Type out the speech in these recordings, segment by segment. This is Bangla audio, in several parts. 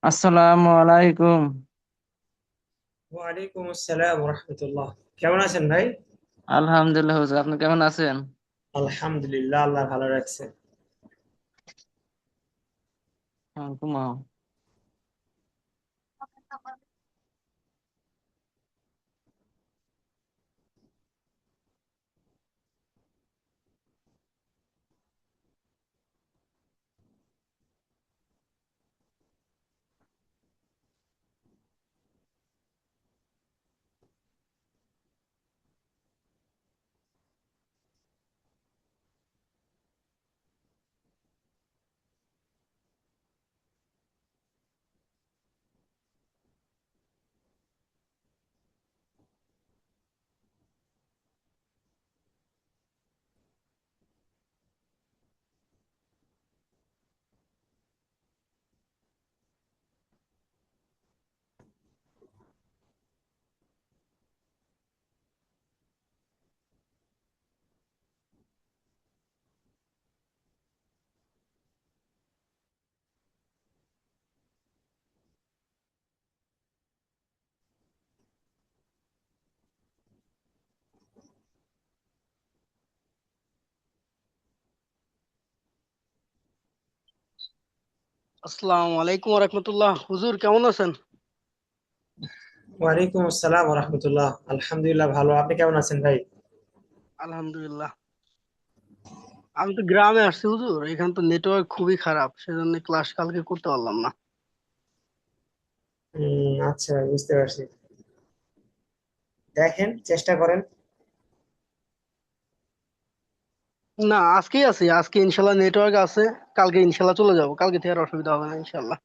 আসসালামু আলাইকুম। ওয়ালাইকুম আসসালাম রহমতুল্লাহ। কেমন আছেন ভাই? আলহামদুলিল্লাহ হুজুর, আপনি কেমন আছেন? আলহামদুলিল্লাহ, আল্লাহ ভালো রাখছে। ঘুমাও। আসসালামু আলাইকুম রহমতুল্লাহ। হুজুর কেমন আছেন? ওয়ালাইকুম আসসালাম রহমতুল্লাহ। আলহামদুলিল্লাহ ভালো। আপনি কেমন আছেন ভাই? আলহামদুলিল্লাহ। আমি তো গ্রামে আসছি হুজুর, এখানে তো নেটওয়ার্ক খুবই খারাপ, সেজন্য ক্লাস কালকে করতে পারলাম না। আচ্ছা, বুঝতে পারছি। দেখেন, চেষ্টা করেন। না, আজকেই আছি, আজকে ইনশাল্লাহ নেটওয়ার্ক আছে। কালকে ইনশাল্লাহ চলে যাবো, কালকে থেকে আর অসুবিধা হবে না ইনশাল্লাহ।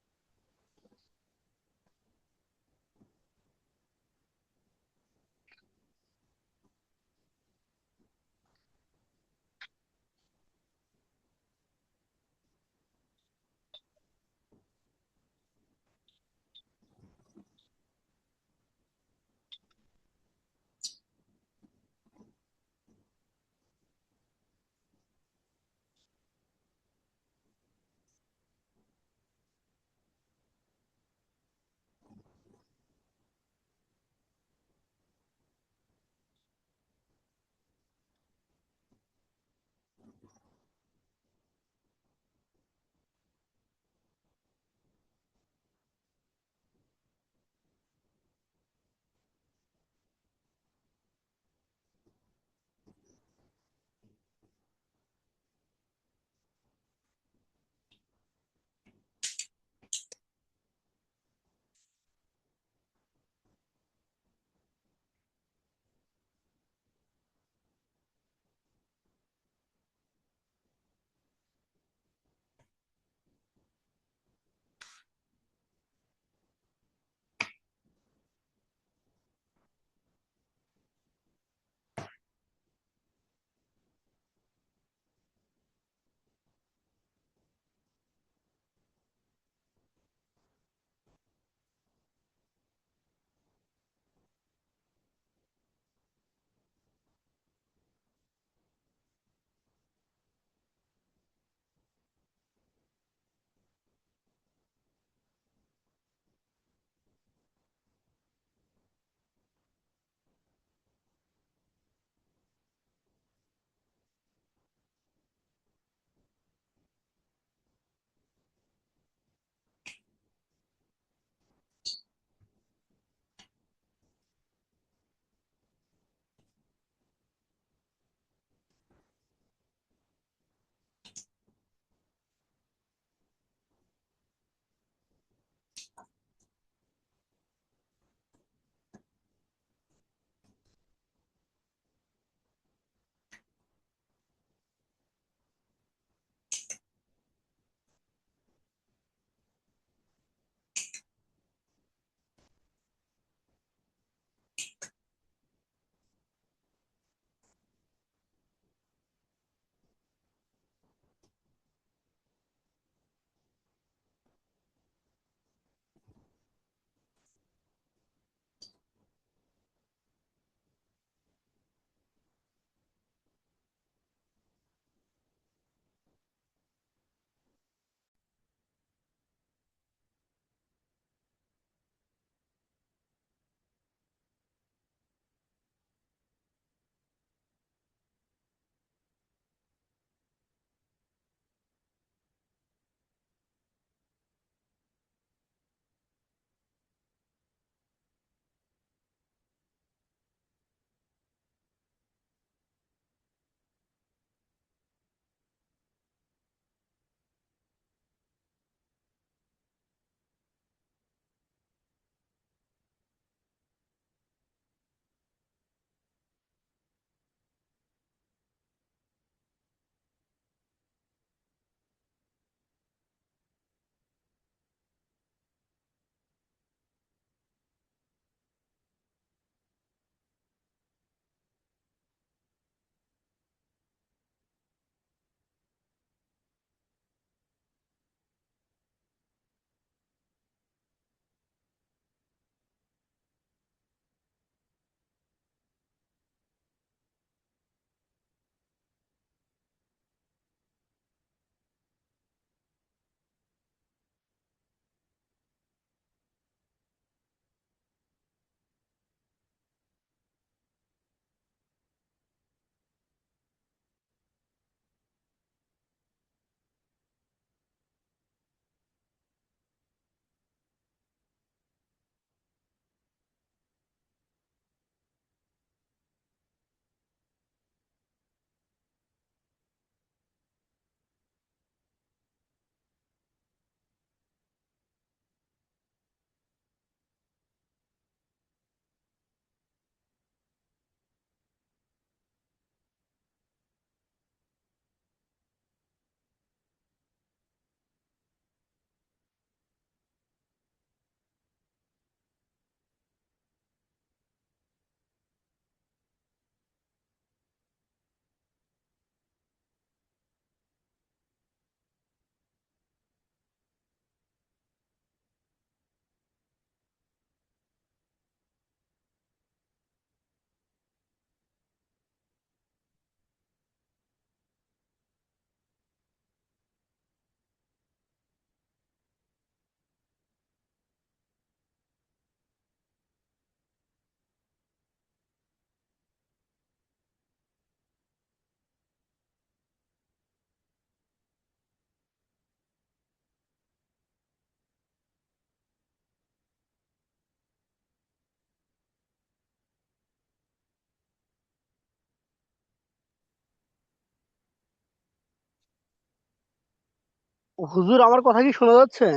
হুজুর, আমার কথা কি শোনা যাচ্ছে?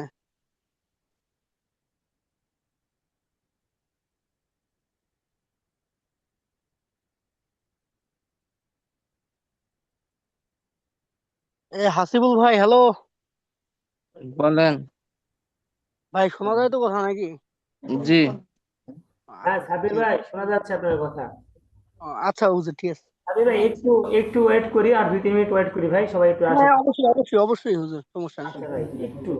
হাসিবুল ভাই, হ্যালো। বলেন। ভাই, শোনা যায় তো কথা নাকি? জি। হ্যাঁ সাবির ঠিক। ভাই, শোনা যাচ্ছে আপনার কথা। আচ্ছা হুজুর, ঠিক আছে। সাবির ভাই, একটু একটু ওয়েট করি, আর 2-3 মিনিট ওয়েট করি ভাই, সবাই একটু আসে। হ্যাঁ, অবশ্যই অবশ্যই অবশ্যই হুজুর, সমস্যা নেই। আচ্ছা ভাই, একটু।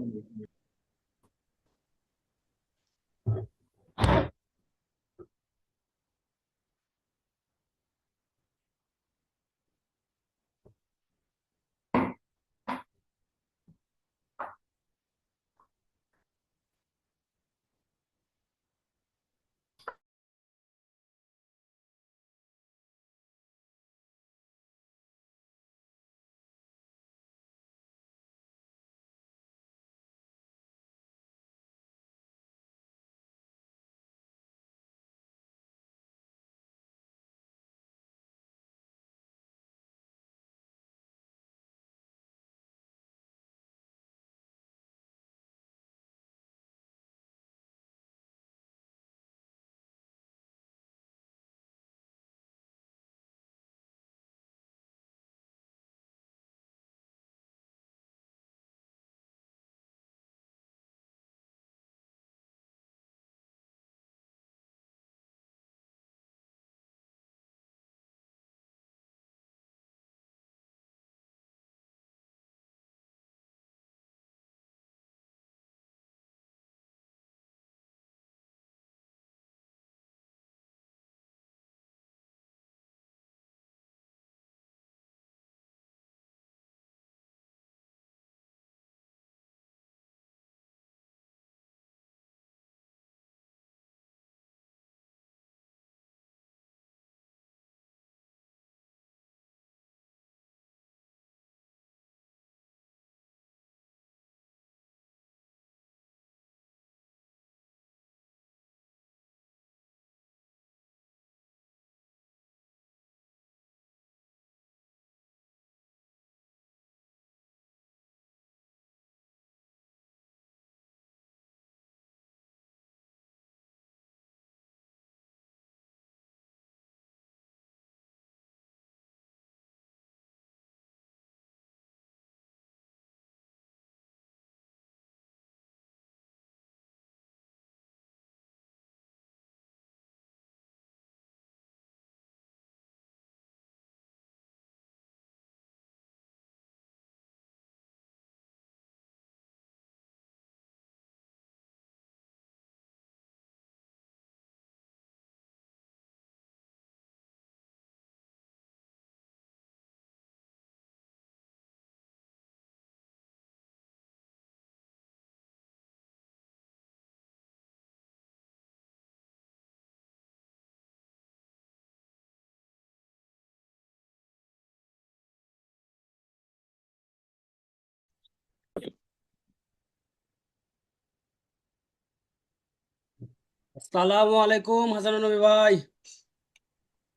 আসসালামু আলাইকুম হাসানুল নবী ভাই।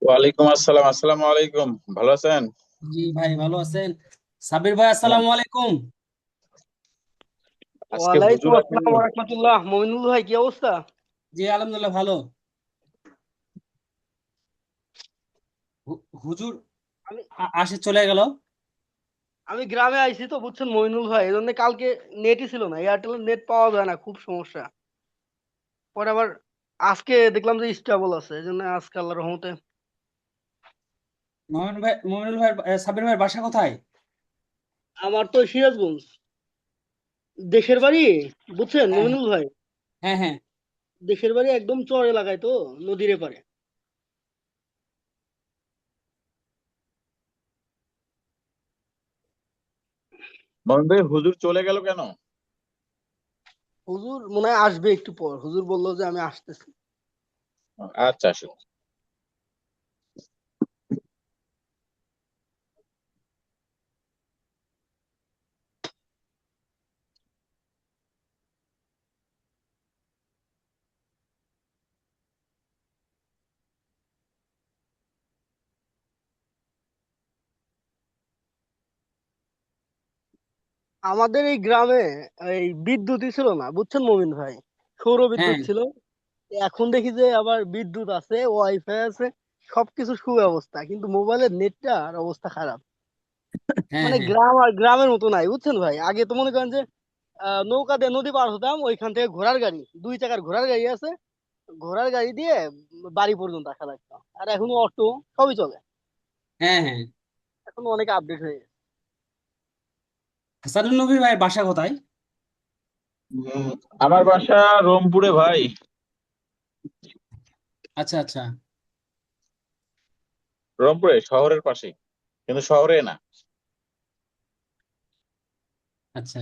ওয়ালাইকুম আসসালাম। আসসালামু আলাইকুম। ভালো আছেন? জি ভাই, ভালো আছেন? সাবির ভাই, হ্যাঁ। আসসালামু আলাইকুম। আজকে ওয়ালাইকুম হুজুর আসসালাম আসেননি? ওয়া রাহমাতুল্লাহ। মমিনুল ভাই, কি অবস্থা? জি আলহামদুলিল্লাহ ভালো। হুজুর আমি আসে চলে গেল। আমি গ্রামে আইছি তো, বুঝছেন মমিনুল ভাই, এই জন্য কালকে নেটই ছিল না, এয়ারটেলের নেট পাওয়া যায় না, খুব সমস্যা। পরে আবার আজকে দেখলাম যে স্টেবল আছে, এই জন্য আজকে আল্লাহর রহমতে। মমিনুল ভাই, সাবির ভাইয়ের বাসা কোথায়? আমার তো সিরাজগঞ্জ দেশের বাড়ি, বুঝছেন হ্যাঁ মমিনুল ভাই। হ্যাঁ হ্যাঁ। দেশের বাড়ি একদম চর এলাকায় তো, নদীর এপারে। মোহন ভাই, হুজুর চলে গেল কেন? হুজুর মনে হয় আসবে একটু পর, হুজুর বললো যে আমি আসতেছি। আচ্ছা, আসুন। আমাদের এই গ্রামে এই বিদ্যুৎই ছিল না, বুঝছেন মমিন ভাই। সৌর বিদ্যুৎ হ্যাঁ ছিল। এখন দেখি যে আবার বিদ্যুৎ আছে, ওয়াইফাই আছে, সবকিছু সুব্যবস্থা, কিন্তু মোবাইলের নেটটার অবস্থা খারাপ। হ্যাঁ মানে হ্যাঁ গ্রাম আর গ্রামের মতো নাই, বুঝছেন ভাই। আগে তো মনে করেন যে নৌকা দিয়ে নদী পার হতাম, ওইখান থেকে ঘোড়ার গাড়ি, 2 চাকার ঘোড়ার গাড়ি আছে, ঘোড়ার গাড়ি দিয়ে বাড়ি পর্যন্ত আসা লাগতো। আর এখন অটো, সবই চলে। হ্যাঁ হ্যাঁ। এখন অনেক আপডেট হয়ে গেছে। হাসানুল নবী ভাই বাসা কোথায়? উম, আমার বাসা রংপুরে ভাই। আচ্ছা আচ্ছা রংপুরে শহরের পাশে, কিন্তু শহরে না। আচ্ছা।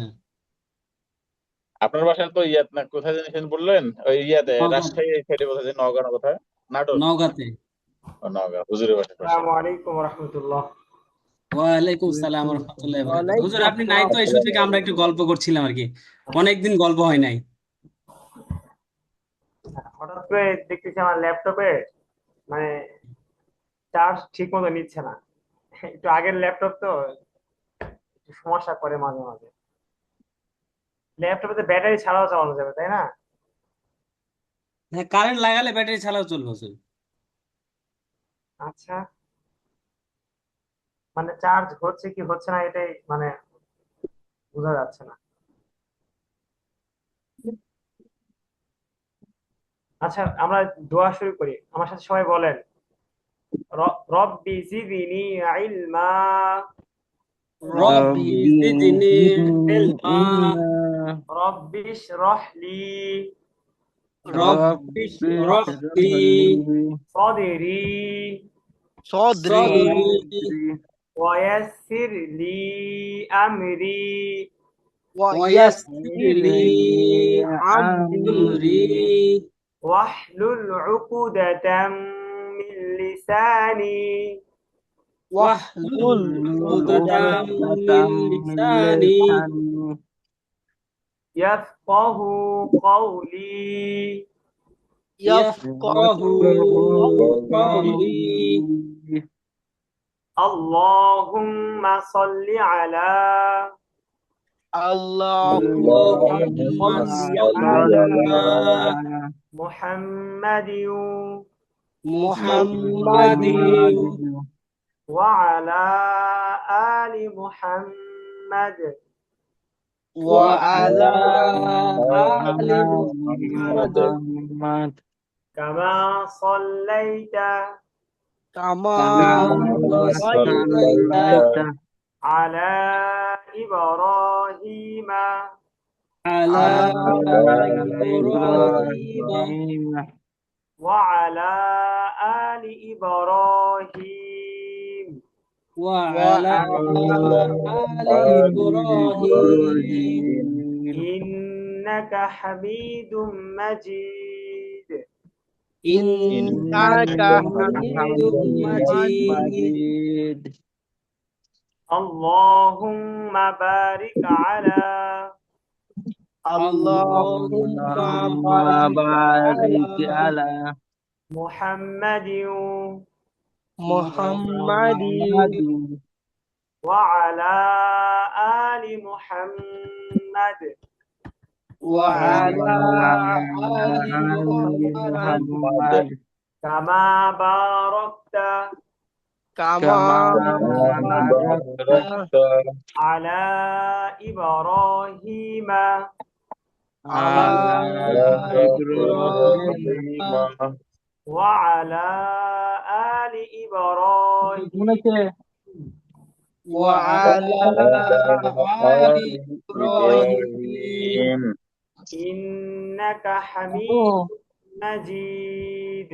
আপনার বাসা তো ইয়াত না, কোথায় জানি বললেন, ওই ইয়াতে নওগাঁ। রাজশাহী সাইডে কোথায় জানি, নওগাঁ না কোথায়, নাটোর। নওগাঁতে। ও, নওগাঁ হুজুরের বাসার পাশে। আসসালামু আলাইকুম রহমতুল্লাহ। ওয়ালাইকুম সালাম রহমতুল্লাহ বরকাতুহু। হুজুর ওয়ালাইকুম আপনি নাই আসসালাম। তো, এই সুযোগে আমরা একটু গল্প করছিলাম আর কি। অনেকদিন গল্প হয় নাই। হঠাৎ করে দেখতেছি আমার ল্যাপটপে মানে চার্জ ঠিক মতো নিচ্ছে না। একটু আগের ল্যাপটপ তো একটু সমস্যা করে মাঝে মাঝে। ল্যাপটপে তো ব্যাটারি ছাড়াও চালানো যাবে, তাই না? হ্যাঁ, কারেন্ট লাগালে ব্যাটারি ছাড়াও চলবে হুজুর। আচ্ছা, মানে চার্জ হচ্ছে কি হচ্ছে না এটাই মানে বোঝা যাচ্ছে না। আচ্ছা, আমরা দোয়া শুরু করি, আমার সাথে সবাই বলেন, রব্বি জিদনি ইলমা। রব্বি ربي জিদনি زدني ইলমা। علما রব্বি ইশরাহ লি রব্বি رب ইশরাহ اشرح লি لي صدري সদরি صدري صدري ويسر لي أمري ويسر ওয়াইয়াসসির لي লি لي আমরি أمري واحلل عقدة من لساني ওয়াহলুল واحلل উকদাতাম عقدة عقدة من من لساني لساني يفقه قولي. ইয়াফকাহু يفقه قولي. قولي. اللهم صل على اللهم اللهم اللهم صل صل صل على على على محمد محمد محمد وعلى آل محمد وعلى وعلى آل آل محمد محمد كما صليت كما كما كما صليت صليت صليت على إبراهيم على على على إبراهيم إبراهيم إبراهيم وعلى آل إبراهيم وعلى وعلى آل آل إبراهيم إبراهيم إنك حميد مجيد. إنك إنك إنك حميد حميد حميد مجيد. مجيد. مجيد اللهم بارك على اللهم اللهم بارك بارك على على محمد محمد محمد وعلى آل محمد وعلى وعلى آل آل محمد محمد كما باركت كما كما باركت باركت على إبراهيم على على إبراهيم إبراهيم وعلى آل إبراهيم وعلى آل إبراهيم إبراهيم إنك حميد مجيد.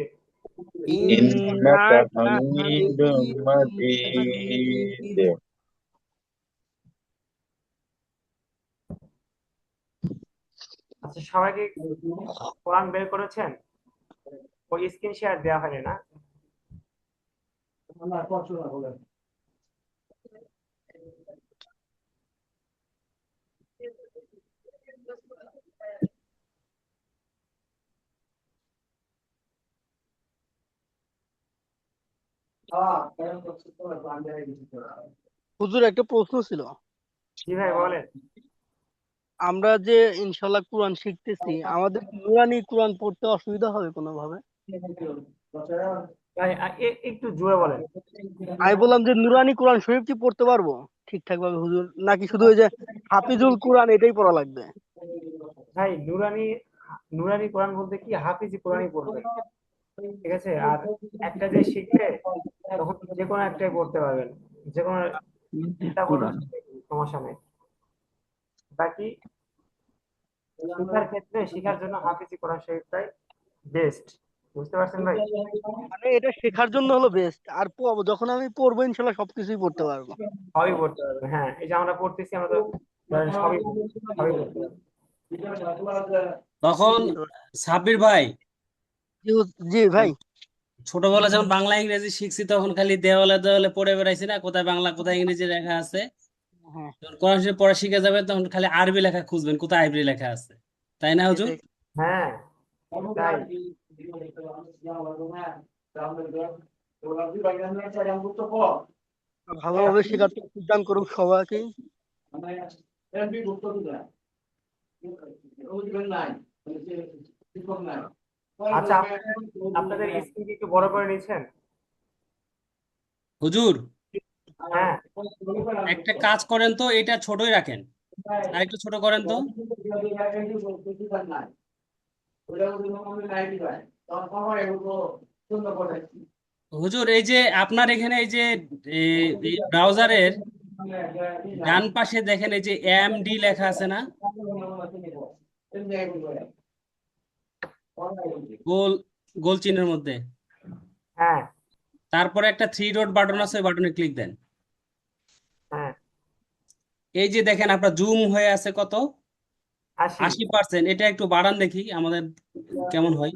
إنك إنك حميد حميد مجيد مجيد. আচ্ছা, সবাইকে কোরআন বের করেছেন? ওই স্ক্রিন শেয়ার দেওয়া হয়নি না? হুজুর একটা প্রশ্ন ছিল। জি ভাই বলেন। আমরা যে ইনশাল্লাহ কোরআন শিখতেছি, আমাদের কি নুরানি কোরআন পড়তে অসুবিধা হবে কোনোভাবে? ভাই একটু জোরে বলেন। আমি বললাম যে নুরানি কোরআন শরীফ কি পড়তে পারবো ঠিকঠাক ভাবে হুজুর, নাকি শুধু ওই যে হাফিজুল কোরআন এটাই পড়া লাগবে? ভাই নুরানি, নুরানি কোরআন বলতে কি হাফিজি কোরআনই পড়বে, ঠিক আছে। আর একটা যে শিখলে তখন যে কোনো একটাই পড়তে পারবেন, যে কোনো একটা পড়লে সমস্যা নেই। বাকি শেখার ক্ষেত্রে, শেখার জন্য হাফিজি কোরআন শরীফটাই বেস্ট। বুঝতে পারছেন ভাই? মানে এটা শেখার জন্য হলো বেস্ট, আর যখন আমি পড়বো ইনশাল্লাহ সবকিছুই পড়তে পারবো। সবই পড়তে পারবেন, হ্যাঁ। এই যে আমরা পড়তেছি, আমরা তো ধরেন সবই সবই পড়তে পারবো। তখন বুঝতে পারছি। সাব্বির ভাই, জি ভাই। ছোটবেলা যখন বাংলা ইংরেজি শিখছি তখন খালি দেওয়ালে দেওয়ালে পড়ে বেড়াইছি না, কোথায় বাংলা কোথায় ইংরেজি লেখা আছে। হ্যাঁ, যখন কোরআন শরীফ পড়া শিখে যাবে তখন খালি আরবি লেখা খুঁজবেন, কোথায় আরবি লেখা আছে, তাই না হুজুর? এটাই। হ্যাঁ তাই। ভালোভাবে শেখার তৌফিক দান করুক সবাইকেই। আচ্ছা, আপনাদের স্ক্রিন কি একটু বড় করে নিচ্ছেন? হুজুর, হ্যাঁ। একটা কাজ করেন তো, এটা ছোটই রাখেন, আর একটু ছোট করেন তো। হুজুর, এই যে আপনার এখানে এই যে ব্রাউজারের ডান পাশে দেখেন এই যে এমডি লেখা আছে না, গোল গোল চিহ্নের মধ্যে, হ্যাঁ। তারপরে একটা থ্রি ডট বাটন আছে, ওই বাটনে ক্লিক দেন। হ্যাঁ। এই যে দেখেন আপনার জুম হয়ে আছে কত, 80। 80%। এটা একটু বাড়ান দেখি আমাদের কেমন হয়,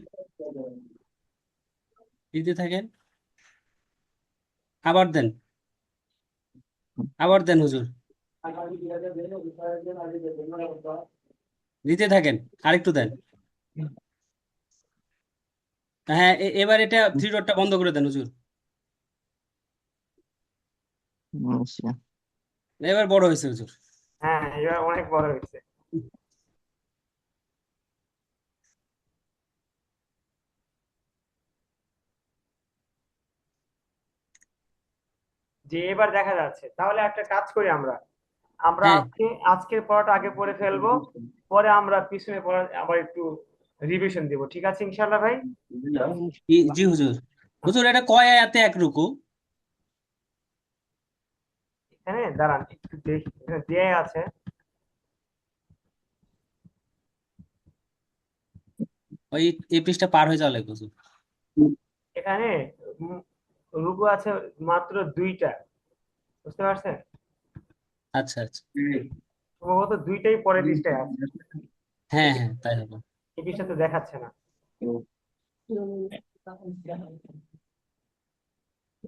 দিতে থাকেন, আবার দেন, আবার দেন হুজুর, দিতে থাকেন, আরেকটু দেন। হ্যাঁ, এবার এটা থ্রি ডটটা বন্ধ করে দেন হুজুর, এবার বড় হয়েছে হুজুর। হ্যাঁ, এবার অনেক বড় হয়েছে। যে এবার দেখা যাচ্ছে। তাহলে একটা কাজ করি আমরা, আমরা হ্যাঁ, আজকের পড়াটা আগে পড়ে ফেলবো, পরে আমরা পিছনে পড়া আবার একটু রিভিশন দিব, ঠিক আছে ইনশাল্লাহ ভাই? জি হুজুর। হুজুর, এটা কয় আয়াতে এক রুকু? এখানে দাঁড়ান একটু দেখি, এখানে দেয়া আছে। ওই এই পৃষ্ঠা পার হয়ে যাওয়া লাগবে হুজুর। এখানে উম, রুকু আছে মাত্র 2টা, বুঝতে পারছেন? আচ্ছা আচ্ছা, সম্ভবত 2টাই পরের পৃষ্ঠায় আছে। হ্যাঁ এই হ্যাঁ তাই হবে। এই পৃষ্ঠাতে দেখাচ্ছে না।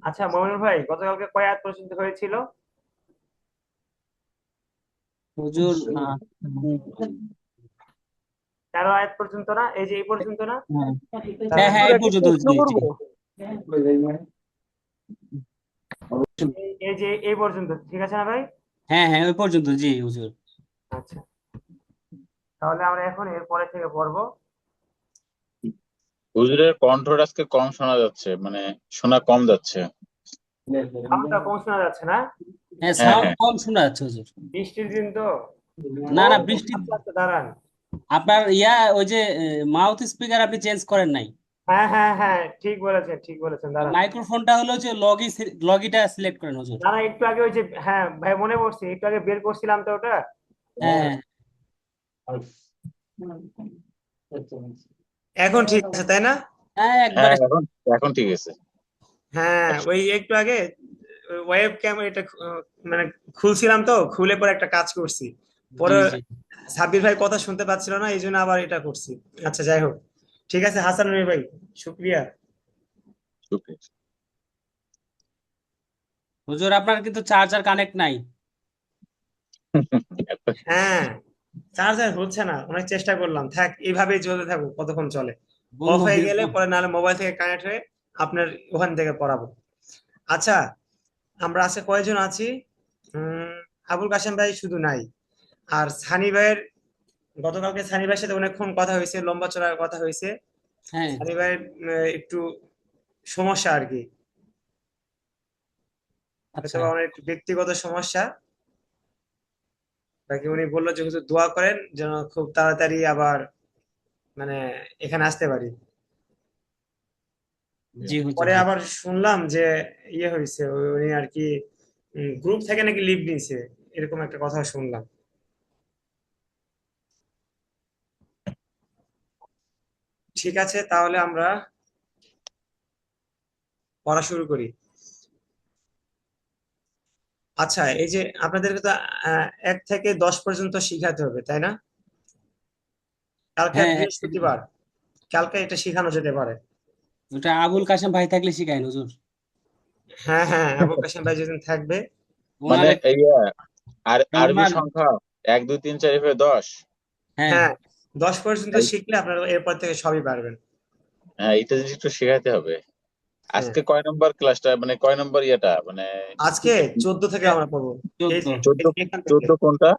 আচ্ছা মমিনুল ভাই, গতকালকে কয় আয়াত পর্যন্ত হয়েছিল? হুজুর 13 আয়াত পর্যন্ত না? এই যে এই পর্যন্ত না? হ্যাঁ দাঁড়ান, হ্যাঁ, হুজুর এই একটা পর্যন্ত প্রশ্ন জি জি। করবো? এই যে এই পর্যন্ত ঠিক আছে না ভাই? হ্যাঁ হ্যাঁ, ওই পর্যন্ত জি হুজুর। আচ্ছা, তাহলে আমরা এখন এর পরে থেকে পড়বো। হুজুরের কণ্ঠটা আজকে কম শোনা যাচ্ছে, মানে শোনা কম যাচ্ছে। সাউন্ডটা কম শোনা যাচ্ছে না? হ্যাঁ, হ্যাঁ সাউন্ড হ্যাঁ, কম শোনা যাচ্ছে হুজুর। বৃষ্টির দিন তো। না ও না, বৃষ্টি, আচ্ছা আচ্ছা, দাঁড়ান। আপনার ওই যে মাউথ স্পিকার আপনি চেঞ্জ করেন নাই, হ্যাঁ হ্যাঁ হ্যাঁ, ঠিক বলেছেন, ঠিক বলেছেন, দাঁড়ান। মাইক্রোফোনটা হলো যে লগিটা সিলেক্ট করেন হুজুর। না না, একটু আগে ওই যে, হ্যাঁ ভাই মনে পড়ছে, একটু আগে বের করছিলাম তো ওটা। হ্যাঁ এখন ঠিক আছে তাই না? হ্যাঁ, হ্যাঁ একবারে। এখন এখন ঠিক আছে। হ্যাঁ, ওই একটু আগে ওয়েব ক্যামেরাটা মানে খুলছিলাম তো, খুলে পরে একটা কাজ করছি, জি পরে জি। সাব্বির ভাই কথা শুনতে পাচ্ছিল না, এই জন্য আবার এটা করছি। আচ্ছা যাই হোক, ঠিক আছে হাসান আলী ভাই, শুক্রিয়া। শুক্রিয়া। হুজুর, আপনার কিন্তু চার্জার কানেক্ট নাই। হ্যাঁ, চার্জার হচ্ছে না, অনেক চেষ্টা করলাম, থাক এইভাবেই চলতে থাকুক, কতক্ষণ চলে। অফ বন্ধ হয়ে হয়ে গেলে যাবে। পরে নাহলে মোবাইল থেকে কানেক্ট হয়ে আপনার ওখান থেকে পড়াবো। আচ্ছা, আমরা আজকে কয়জন আছি? আবুল কাশেম ভাই শুধু নাই, আর সানি ভাইয়ের গতকালকে সানি ভাইয়ের সাথে অনেকক্ষণ কথা হয়েছে, লম্বা চড়া কথা হয়েছে। হ্যাঁ, সানি ভাইয়ের একটু সমস্যা আর কি, হয়তো আচ্ছা, বা ওনার একটু ব্যক্তিগত সমস্যা। বাকি উনি বললো যে হুজুর দোয়া করেন যেন খুব তাড়াতাড়ি আবার মানে এখানে আসতে পারি। জি হুজুর, পরে জি। আবার শুনলাম যে ইয়ে হয়েছে, উনি আর কি গ্রুপ থেকে নাকি লিভ নিয়েছে, এরকম একটা কথা শুনলাম। ঠিক আছে, তাহলে আমরা পড়া শুরু করি। আচ্ছা, এই যে আপনাদেরকে তো 1 থেকে 10 পর্যন্ত শিখাতে হবে, তাই না? কালকে হ্যাঁ, বৃহস্পতিবার, কালকে এটা শেখানো যেতে পারে। ওটা আবুল কাশেম ভাই থাকলে শিখাইন হুজুর। হ্যাঁ হ্যাঁ, আবুল কাশেম ভাই যেদিন থাকবে। ওনার মানে একটু আরবি ওনার সংখ্যা 1 2 3 4 এভাবে 10। হ্যাঁ, হ্যাঁ, 10 পর্যন্ত এই- শিখলে আপনারা এরপর থেকে সবই পারবেন। হ্যাঁ, এটা জিনিস একটু শেখাতে হবে। হ্যাঁ, আজকে কয় নম্বর ক্লাসটা, মানে কয় নম্বর ইয়েটা, মানে আজকে 14 থেকে আমরা পড়বো। এই 14। যে 14 এখান থেকে, 14 কোনটা?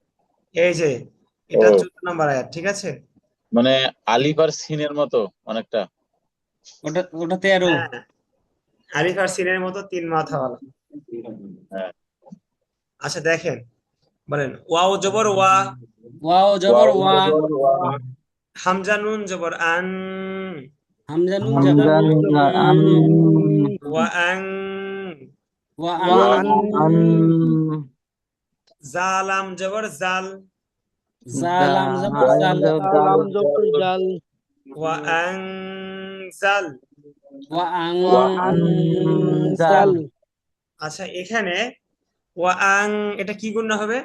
এই যে ও, এটা 14 নম্বর আয়াত, ঠিক আছে? মানে আলিফ আর সিনের মতো অনেকটা। ওটা 13। হ্যাঁ, আলিফ আর সিনের মতো 3 মাথাওয়ালা। হ্যাঁ, আচ্ছা দেখেন, বলেন ওয়াও জবর ওয়া, ওয়াও জবর ওয়াও ওয়া, জবর ওয়া, হামজা নুন জবর আন, হামজা নুন জবর আন, ওয়া আং, ওয়া ওয়া আন, জালাম জবর জাল, জালাম জবর জাল, সালাম জবর জাল, ওয়া আং জাল। ওয়া আন ওয়া জাল, আচ্ছা এখানে ওয়া আং, এটা কি গুণ হবে?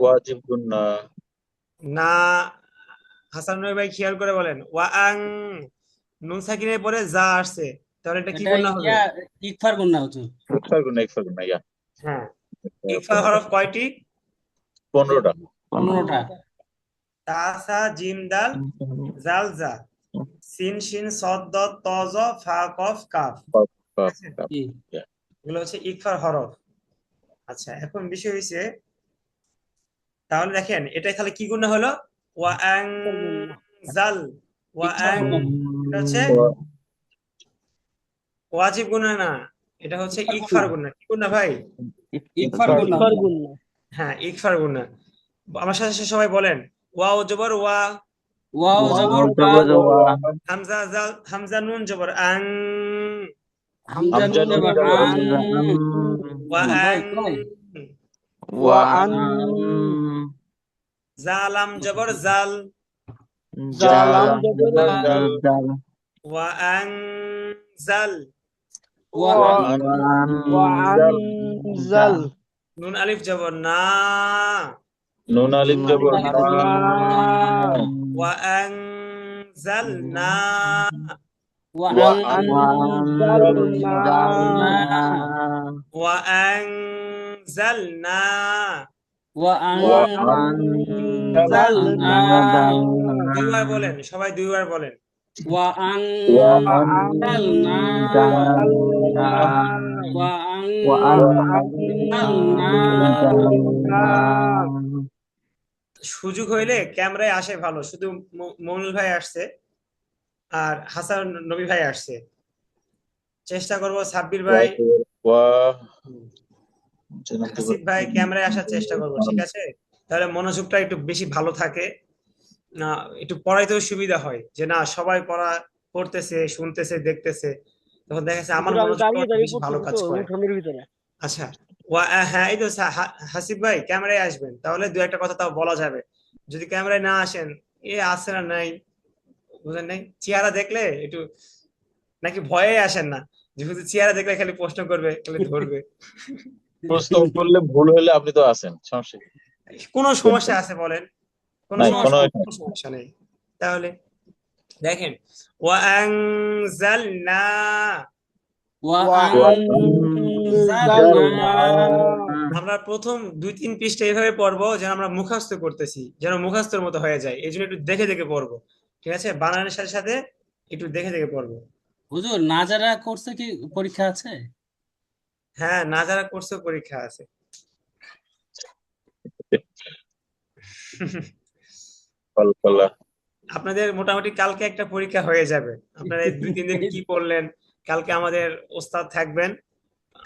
ওয়াজিব গুন্না। না, হাসান নবী ভাই খেয়াল করে বলেন, ওয়া আং নুন সাকিনের পরে যা আসছে, তাহলে এটা কি এটা গুণ হবে? ইকফার গুন্না হুজুর। ইকফার গুন্না ইয়া। হ্যাঁ, ইকফা হরফ কয়টি? 15টা। 15টা। তা সা জিম দাল জাল জা, সিন শিন সদ দত ত জ ফা কফ কাফ, ঠিক আছে? জি। এগুলো হচ্ছে ইকফার হরফ। আচ্ছা, এখন বিষয় হয়েছে, তাহলে দেখেন এটা তাহলে কি গুণ হলো? ওয়া আং জাল, ওয়া ইকফার আং, গুন্না, এটা হচ্ছে ওয়াজিব গুণা না, এটা হচ্ছে ইকফার ইকফার গুন্না, গুণা। কি গুণা ভাই? ইকফার গুন্না ইকফার হুজুর। গুন্না, হ্যাঁ, ইকফার গুণা। আমার সাথে সাথে সবাই বলেন, ওয়াও জবর ওয়া, ওয়াও জবর ওয়া, হামজা জাল, হামজা নুন জবর আং, হামজা হামজা নুন নুন জবর জবর আন, ওয়া ভাই আং, কই? ওয়া আন, জালাম জবর জাল, জালাম জালাম জবর জবর জাল, জাল, ওয়া আং জাল, ওয়া ওয়া আন, ওয়া আন জাল, জাল, নুন আলিফ জবর না, নুন আলিফ জবর না, না, ওয়া আং জাল না, ওয়া ওয়া আন জাল না, না, ওয়া আং জাল না, ওয়া আন ওয়া জাল না, না, দুইবার বলেন, সবাই দুইবার বলেন। ওয়া আন ওয়া না, জাল না, ওয়া আন না, সুযোগ হইলে ক্যামেরায় আসে ভালো, শুধু মনুল ভাই আসছে আর হাসান নবী ভাই আসছে। চেষ্টা করব সাব্বির ভাই, ওয়া হাসিব ভাই ক্যামেরায় আসার চেষ্টা করব, ঠিক আছে? তাহলে মনোযোগটা একটু বেশি ভালো থাকে, না একটু পড়াইতেও সুবিধা হয়, যে না সবাই পড়া পড়তেছে, শুনতেছে, দেখতেছে, তখন দেখা যাচ্ছে আমার আমি মনোযোগটা দাঁড়িয়ে একটু দাঁড়িয়ে বেশি ভালো পড়তেছি কাজ তো করে। উঠোনের ভিতরে। আচ্ছা, হ্যাঁ এই তো হাসিব ভাই ক্যামেরায় আসবেন, তাহলে দু একটা কথা তাও বলা যাবে। যদি ক্যামেরায় না আসেন, আসে না নাই, বুঝেন নাই, চেহারা দেখলে একটু নাকি ভয়ে আসেন না, যেহেতু চেহারা দেখলে খালি প্রশ্ন করবে, খালি ধরবে। প্রশ্ন করলে ভুল হলে আপনি তো আছেন, সমস্যা কি? কোনো সমস্যা আছে বলেন? কোনো নাই, সমস্যা, কোনো কোনো সমস্যা নেই। তাহলে দেখেন, ওয়া আনজালনা, ওয়া ওয়া আন জালনা, আমরা প্রথম 2-3 পৃষ্ঠা এইভাবে পড়বো যেন আমরা মুখস্থ করতেছি, যেন মুখস্থের মতো হয়ে যায়, এই জন্য একটু দেখে দেখে পড়বো, ঠিক আছে? বানানের সাথে সাথে একটু দেখে দেখে পড়বো। হুজুর নাজারা কোর্সে কি পরীক্ষা আছে? হ্যাঁ, নাজারা কোর্সেও পরীক্ষা আছে। কলকলা। আপনাদের মোটামুটি কালকে একটা পরীক্ষা হয়ে যাবে। আপনারা এই 2-3 দিন কি পড়লেন, কালকে আমাদের ওস্তাদ থাকবেন,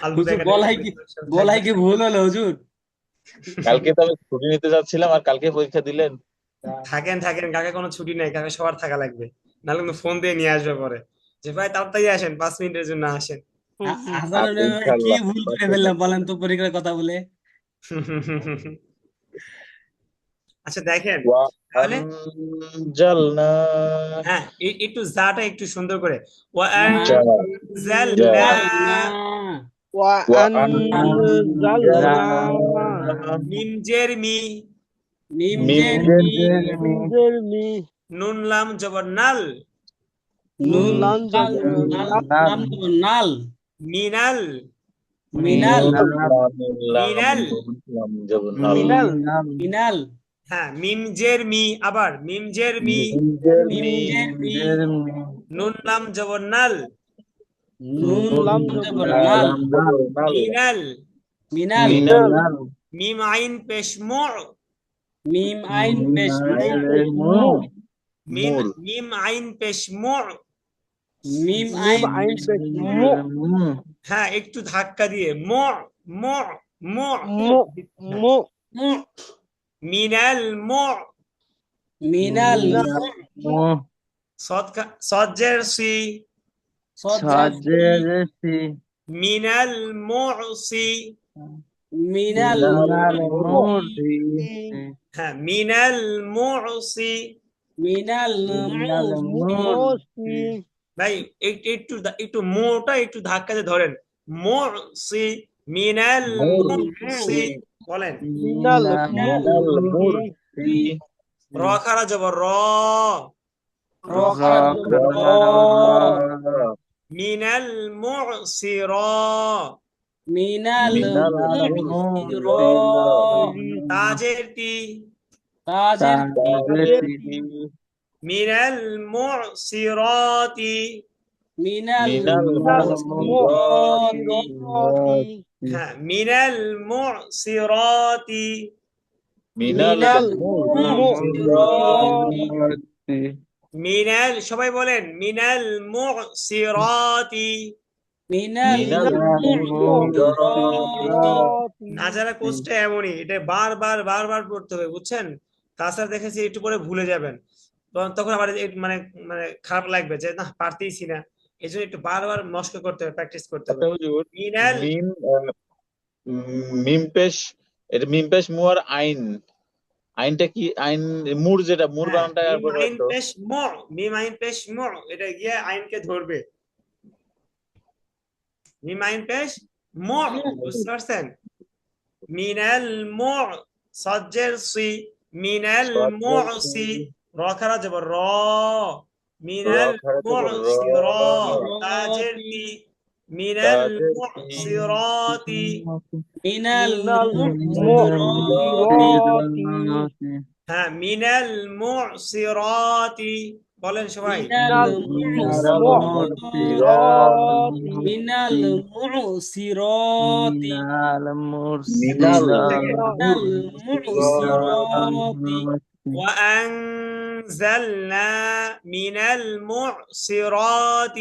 আলবুদ হুজুর একাডেমির প্রিন্সিপাল বলাই থাকবেন। কি ভুল হলো হুজুর? কালকে তো আমি ছুটি নিতে যাচ্ছিলাম আর কালকে পরীক্ষা দিলেন। থাকেন থাকেন, কাকে কোনো ছুটি নেই, কাকে সবার থাকা লাগবে, নাহলে কিন্তু ফোন দিয়ে নিয়ে আসবে পরে যে ভাই তাড়াতাড়ি আসেন, 5 মিনিটের জন্য আসেন। হাসান আচ্ছা, কি ইনশাআল্লাহ। ভুল করে ফেললাম বলেন তো পরীক্ষার কথা বলে? আচ্ছা দেখেন ওয়া তাহলে, আনজালনা হ্যাঁ একটু জাটা একটু সুন্দর করে, ওয়া জা আনজালনা, ওয়া ওয়া আনজালনা আনজালনা মিম জের মি, মিম মিম জের জের মি, মি মিনজের মি, নুন লাম জবর নাল, নুন নুন লাম লাম জবর নাল, লাম নাল, মিনাল, মিনাল, মিনাল, মিনাল, মিনাল, হ্যাঁ মিম জের মি, আবার মিম জের মি, মিম জের মিম মি জের মি, নুন লাম জবর নাল, নুন লাম জবর নাল, মিনাল, মিনাল, মিনাল, মিম আইন পেশ মু, মিম আইন পেশ আইন মু, পেশ মু, মিম মূল মিম আইন পেশ মু, মিম মিম আইন আইন পেশ পেশ মু, মু, হ্যাঁ একটু ধাক্কা দিয়ে মু, মু, মু, মু, মু, মু, মিনাল মু, মিনাল মু, সদ জের সি, সদ জের সি, মিনাল মুসি, মিনাল মুরসি, হ্যাঁ মিনাল মুসি, মিনাল মুরসি, ভাই একটু একটু একটু মোটা একটু ধাক্কা দিয়ে ধরেন, মুসি, মিনাল মুসি, বলেন। মিনাল মিনাল মুরসি, মুরসি র খারা জবর র, র খারা জবর র, মিনাল মুসির, মিনাল মিনাল মুসির, তাজের তি, তাজের তি, মিনাল মুসিরাতি, মিনাল মিনাল মুসিরাতি, হ্যাঁ মিনাল মুসিরাতি, মিনাল মিনাল মুরসিরাতি মুসিরাতি, মিনাল, সবাই বলেন মিনাল মুসিরাতি। মিনাল মিনাল মুসিরাতি। নাজারা কোর্সটা এমনই, এটা বারবার বারবার পড়তে হবে, বুঝছেন? তাছাড়া দেখেছি একটু পরে ভুলে যাবেন, তখন আবার মানে মানে খারাপ লাগবে যে না পারতেইছি না, এই জন্য একটু বারবার মস্ক করতে হবে, প্র্যাকটিস করতে হবে। আচ্ছা হুজুর, মিনাল, মিম মিম পেশ, এটা মিম পেশ মু আর আইন, আইনটা কি? আইন মুর, যেটা মুর হ্যাঁ, বানানটা আর মিম আইন তো পেশ মু, মিম আইন পেশ মু, এটা গিয়ে আইনকে ধরবে, মিম আইন পেশ মু, বুঝতে পারছেন? মিনাল মু, সজ্জের সি, মিনাল মুসি, র খারা জবর র, মিনাল মুসির, তাজের তি, মিনাল মুসিরাতি, মিনাল মুরসিরাতি, হ্যাঁ মিনাল মুসিরাতি, বলেন সবাই। মিনাল মুরসিরাতি, মিনাল মুসিরাতি, মিনাল মিনাল মুসিরাতি, وأنزلنا من المعصرات،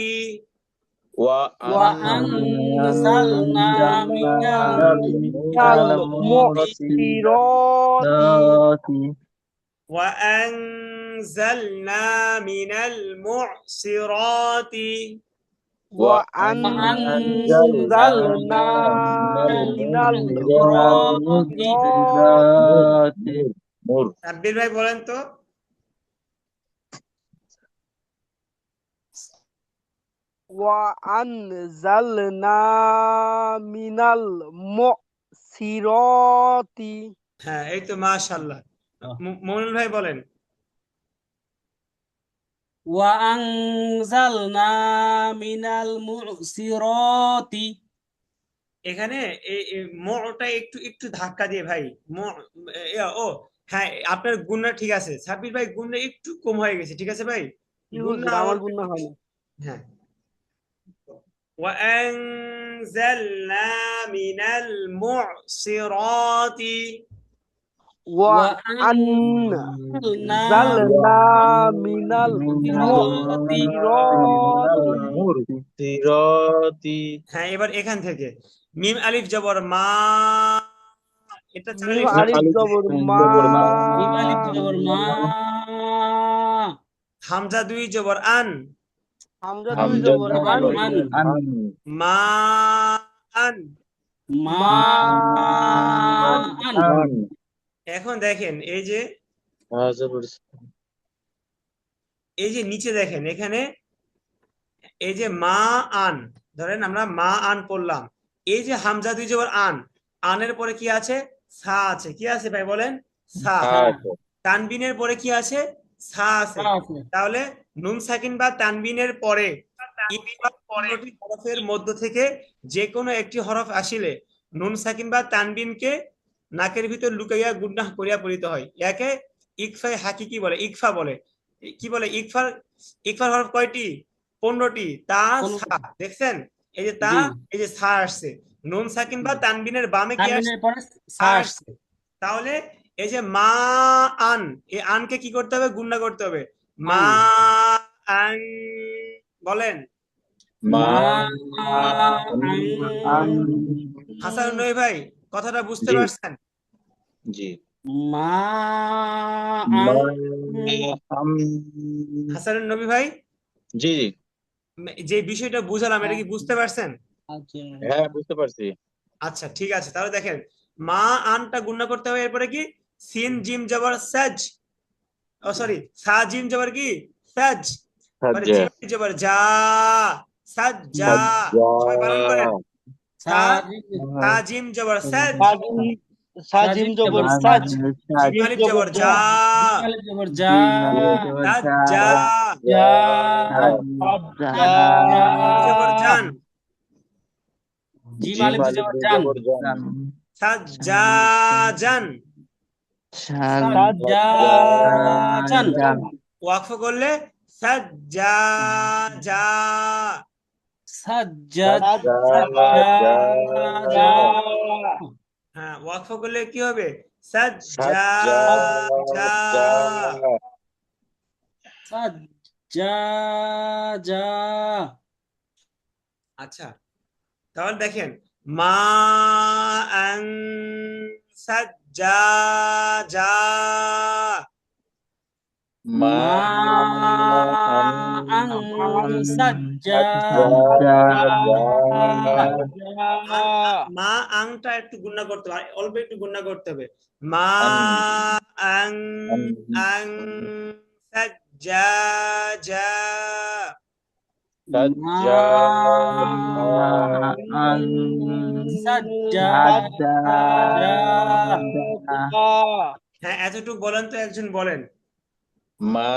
وأنزلنا من المعصرات، وأنزلنا من المعصرات، وأنزلنا من المعصرات، মুর সাব্বির ভাই বলেন তো। وأنزلنا من المعصرات، হ্যাঁ এই তো মাশাআল্লাহ। মনির ভাই বলেন। وأنزلنا من المعصرات। এখানে এই মোটা একটু একটু ধাক্কা দিয়ে ভাই, ও হ্যাঁ আপনার গুণটা ঠিক আছে, সাব্বির ভাই গুণটা একটু কম হয়ে গেছে, ঠিক আছে ভাই, গুণটা আমার গুণা হয় না। হ্যাঁ। وأنزلنا من المعصرات وأنزلنا وأنزلنا মিনাল الصراط মুরসিরাতি হ্যাঁ এবার এখান থেকে মিম আলিফ জবর মা এটা চ্যানেল মিম না আলিফ আলিফ জবর মা জবর মা মিম আলিফ জবর মা হামজা দুই জবর আন হামজা দুই হামজা জবর জবর আন আন মা আন মা মা আন আন এখন দেখেন এই যে নিচে দেখেন এখানে এই যে মা আন, ধরেন আমরা মা আন পড়লাম, এই যে হামজা দুই জবর আন, আনের পরে কি আছে? সা আছে। কি আছে ভাই বলেন? সা। তানবিনের পরে কি আছে? সা আছে। তাহলে নুন সাকিন বা তানবিনের পরে হরফের মধ্য থেকে যে কোনো একটি হরফ আসিলে নুন সাকিন বা তানবিনকে নাকের ভিতর লুকাইয়া গুন্নাহ করিয়া পড়িতে হয়। একে ইকফায়ে হাকিকি বলে, ইকফা বলে। কি বলে? ইকফার হরফ কয়টি? 15টি। তা সা, দেখছেন এই যে তা, এই যে সা আসছে। নুন সাকিন বা তানবিনের বামে কি আসছে? তানবিনের পরে সা আসছে। তাহলে এই যে মা আন, এই আনকে কি করতে হবে? গুণনা করতে হবে। মা আন, বলেন মা আন হাসান নই ভাই, কথাটা বুঝতে জি। পারছেন? জি মা হাসান নবী ভাই, জি জি যে বিষয়টা বুঝালাম এটা কি বুঝতে পারছেন? হ্যাঁ বুঝতে পারছি। আচ্ছা ঠিক আছে, তাহলে দেখেন মা আনটা গুণনা করতে হবে। এরপরে কি? সিন জিম জবর সাজ, ও সরি, সা জিম জবর কি? সাজ। এবারে জিম জবর যা, সাজ্জা। সবাই বানান করেন। সা, সা জিম জবর সাজ, সাজিম জবর সাজ, জিম আলিফ জবর যা, আলিফ জবর যা সাজ্জা। যা জবর জান, জিম আলিফ জবর জান সাজ্জাজান। সাজ্জাজান ওয়াকফ করলে সাজ্জাজা। সাজ্জাজা হ্যাঁ, ওয়াকফ করলে কি হবে? সাজ্জাজা। সাজ্জাজা। আচ্ছা, তাহলে দেখেন মা আন সাজ্জাজা, মা আন সাজ্জাজা। মা আংটা একটু গুণনা করতে হবে, অল্প একটু গুণনা করতে হবে। মা আং আং সাজ্জাজা, হ্যাঁ এতটুকু বলেন তো, একজন বলেন। মা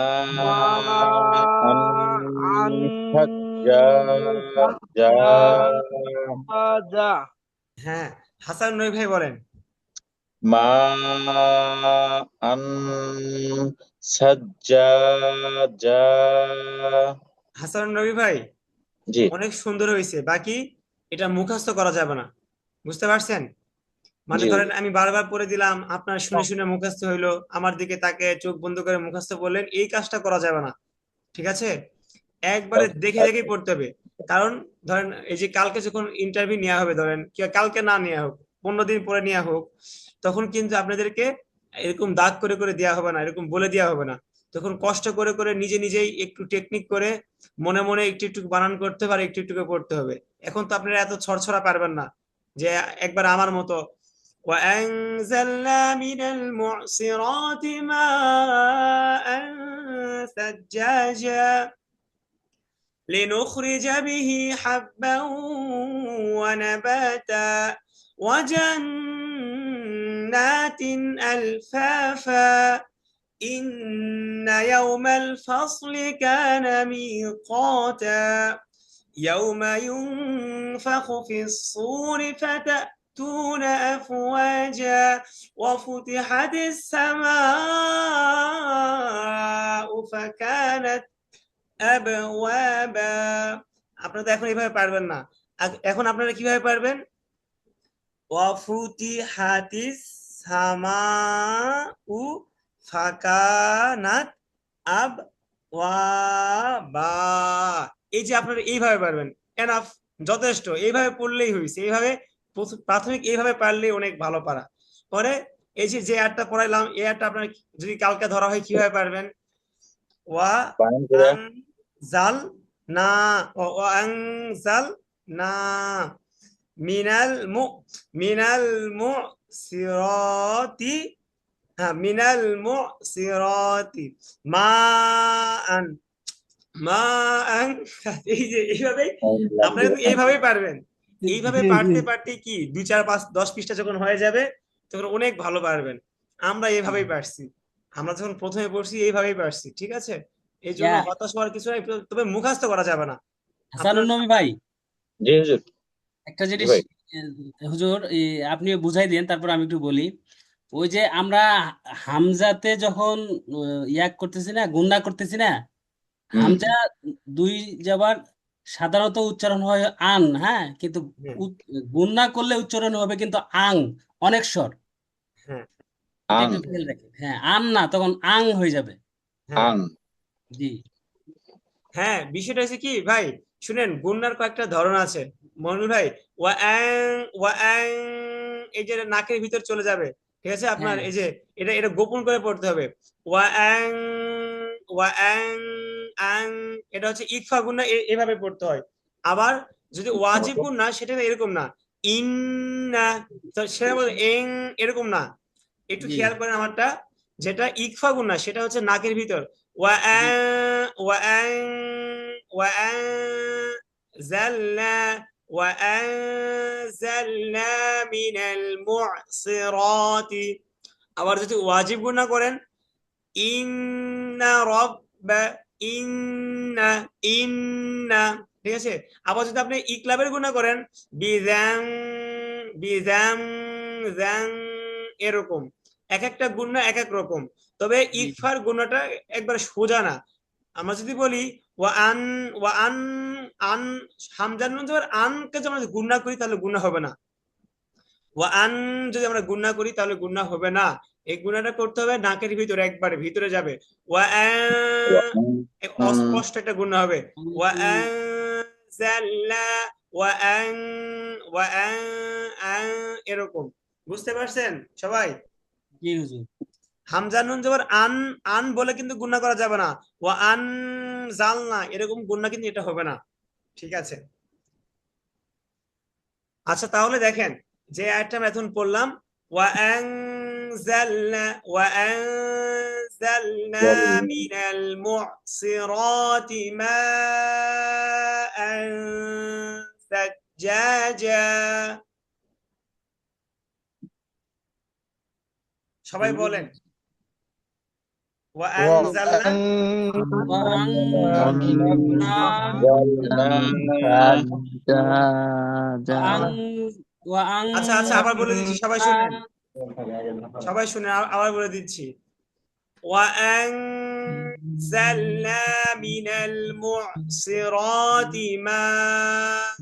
হ্যাঁ হাসান নই ভাই বলেন। মা আন সাজ্জাজা। হাসান নবী ভাই জি অনেক সুন্দর হয়েছে, বাকি এটা মুখস্থ করা যাবে না, বুঝতে পারছেন? মানে জি ধরেন আমি বারবার পড়ে দিলাম, আপনার শুনে শুনে মুখস্থ হইলো, আমার দিকে তাকে চোখ বন্ধ করে মুখস্থ বললেন, এই কাজটা করা যাবে না, ঠিক আছে? একবারে দেখে দেখেই পড়তে হবে। কারণ ধরেন এই যে কালকে যখন ইন্টারভিউ নেওয়া হবে, ধরেন কি কালকে না নেওয়া হোক, 15 দিন পরে নেওয়া হোক, তখন কিন্তু আপনাদেরকে এরকম দাগ করে করে দেওয়া হবে না, এরকম বলে দেওয়া হবে না। তখন কষ্ট করে করে নিজে নিজেই একটু টেকনিক করে মনে মনে একটু একটু বানান করতে হবে, আর একটু একটু করে পড়তে হবে। এখন তো আপনারা এত ছড়ছড়া পারবেন না যে একবার আমার মতো وأنزلنا من المعصرات ماء ثجاجا لنخرج به حبا ونباتا وجنات ألفافا إن يوم الفصل كان ميقاتا يوم ينفخ في الصور فتأتون أفواجا وفتحت السماء فكانت আবওয়াবা। আপনারা তো এখন এইভাবে পারবেন না, এখন আপনারা কিভাবে পারবেন? ওয়াফুতিহাতিস সামাউ ফাকানাত আবওয়াবা। এই যে আপনারা এইভাবে পারবেন, এনাফ, যথেষ্ট। এইভাবে পড়লেই হয়েছে। এইভাবে প্রাথমিক এইভাবে পারলেই অনেক ভালো পারা। পরে এই যে অ্যাডটা পড়াইলাম, এই অ্যাডটা আপনার যদি কালকে ধরা হয় কিভাবে পারবেন? ওয়া বানান করে আনজাল না, ওয়া আনজাল না মিনাল মুসিরাতি, হ্যাঁ, মিনাল মুসিরাতি মান এই যে এইভাবে আপনারা কিন্তু এইভাবেই পারবেন। এইভাবে পারতে পারতে কি 2, 4, 5, 10 পৃষ্ঠা যখন হয়ে যাবে তখন অনেক ভালো পারবেন। আমরা এইভাবেই পারছি, আমরা যখন প্রথমে পড়ছি এইভাবেই পারছি, ঠিক আছে? এই জন্য ইয়া হতাশ হওয়ার কিছু নাই, তবে মুখস্থ করা যাবে না। হাসানুল নবী ভাই, জি হুজুর। একটা জি জিনিস ভাই। হুজুর আপনি বুঝাই দেন, তারপর আমি একটু বলি। ওই যে আমরা হামজাতে যখন ইয়া করতেছি না, গুণনা করতেছি না, হুম হামজা দুই যাবার সাধারণত উচ্চারণ হয় আন, হ্যাঁ, কিন্তু হ্যাঁ, গুণনা করলে উচ্চারণ হবে কিন্তু আং, অনেক স্বর। হ্যাঁ, এটা আং একটু খেয়াল রাখেন। হ্যাঁ, আন না, তখন আং হয়ে যাবে। হ্যাঁ, আং জি হ্যাঁ। বিষয়টা হচ্ছে কি ভাই, শুনেন, গুণনার কয়েকটা ধরন আছে মনির ভাই। ওয়াং, এই যে নাকের ভিতর চলে যাবে, ঠিক আছে? আপনার হ্যাঁ এই যে এটা গোপন করে পড়তে হবে। ওয়াং, ওয়াং, আং, এটা হচ্ছে ইকফা গুণনা, এভাবে পড়তে হয়। আবার যদি ওয়াজিব গুণনা, সেটা এরকম না, ইন্না, তো সেটা বলে এং, এরকম না। একটু জি খেয়াল করেন আমারটা, যেটা ইকফা গুণনা সেটা হচ্ছে নাকের ভিতর। জি وأنزلنا من المعصرات। আবার যদি ওয়াজিব গুণা করেন, ইন্না রব্বা, ইন্না, ইন্না, ঠিক আছে? আবার যদি আপনি ইকলাবের গুণা করেন, বিজাং, বিজাং, জাং, এরকম। এক একটা গুণা এক এক রকম। তবে জি ইকফার গুণাটা একবার সোজা না। আমরা যদি বলি ওয়ান, ওয়ান, আন, হামজার নুন জবর আনকে যদি আমরা গুণা করি তাহলে গুণা হবে না। ওয়ান যদি আমরা গুণা করি তাহলে গুণা হবে না। এই গুণাটা করতে হবে নাকের ভিতরে, একবারে ভিতরে যাবে। অস্পষ্ট একটা গুণা হবে। ওয়ান, ওয়ান, এরকম। বুঝতে পারছেন সবাই? জি হুজুর। হামজা নুন জবর আন, আন বলে কিন্তু গুণা করা যাবে না। ওয়ান জাল না, এরকম গুণা কিন্তু এটা হবে না, ঠিক আছে? আচ্ছা, তাহলে দেখেন যে আয়াতটা আমি এখন পড়লাম, وأنزلنا من المعصرات ماء ثجاجا। সবাই বলেন وأنزلنا আচ্ছা, আচ্ছা, আবার বলে দিচ্ছি, সবাই শুনেন, সবাই শুনে আবার বলে দিচ্ছি। وأنزلنا من المعصرات ماء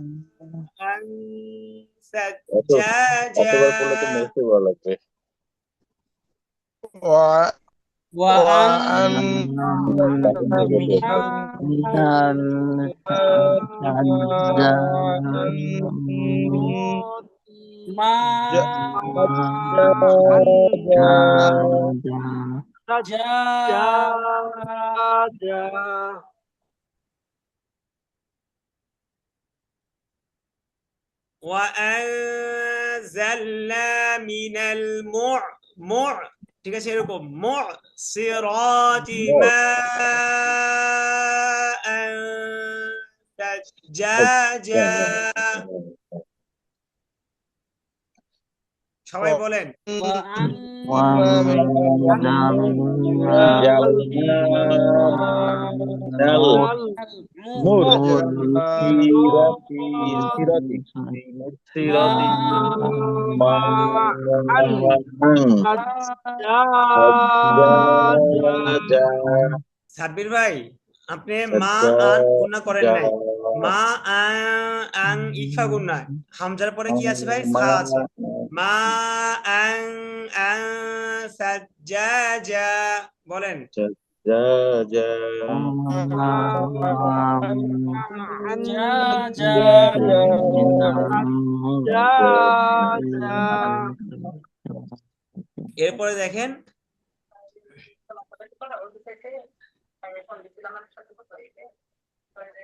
ثجاجا। অতবার পড়লে তো মুখে ভালো লাগবে। وأنزلنا من ঠিক আছে, এরকম মুসিরাতি মাআন সাজ্জাজা। সবাই বলেন সাব্বির ভাই, আপনি মা আন গুণা করেন নাই, মা আং ইকফা গুন্না, হামজার পরে কি আছে ভাই? সা আছে। মা আং সাজ্জাজা, বলেন। যা যা যা যা এরপরে দেখেন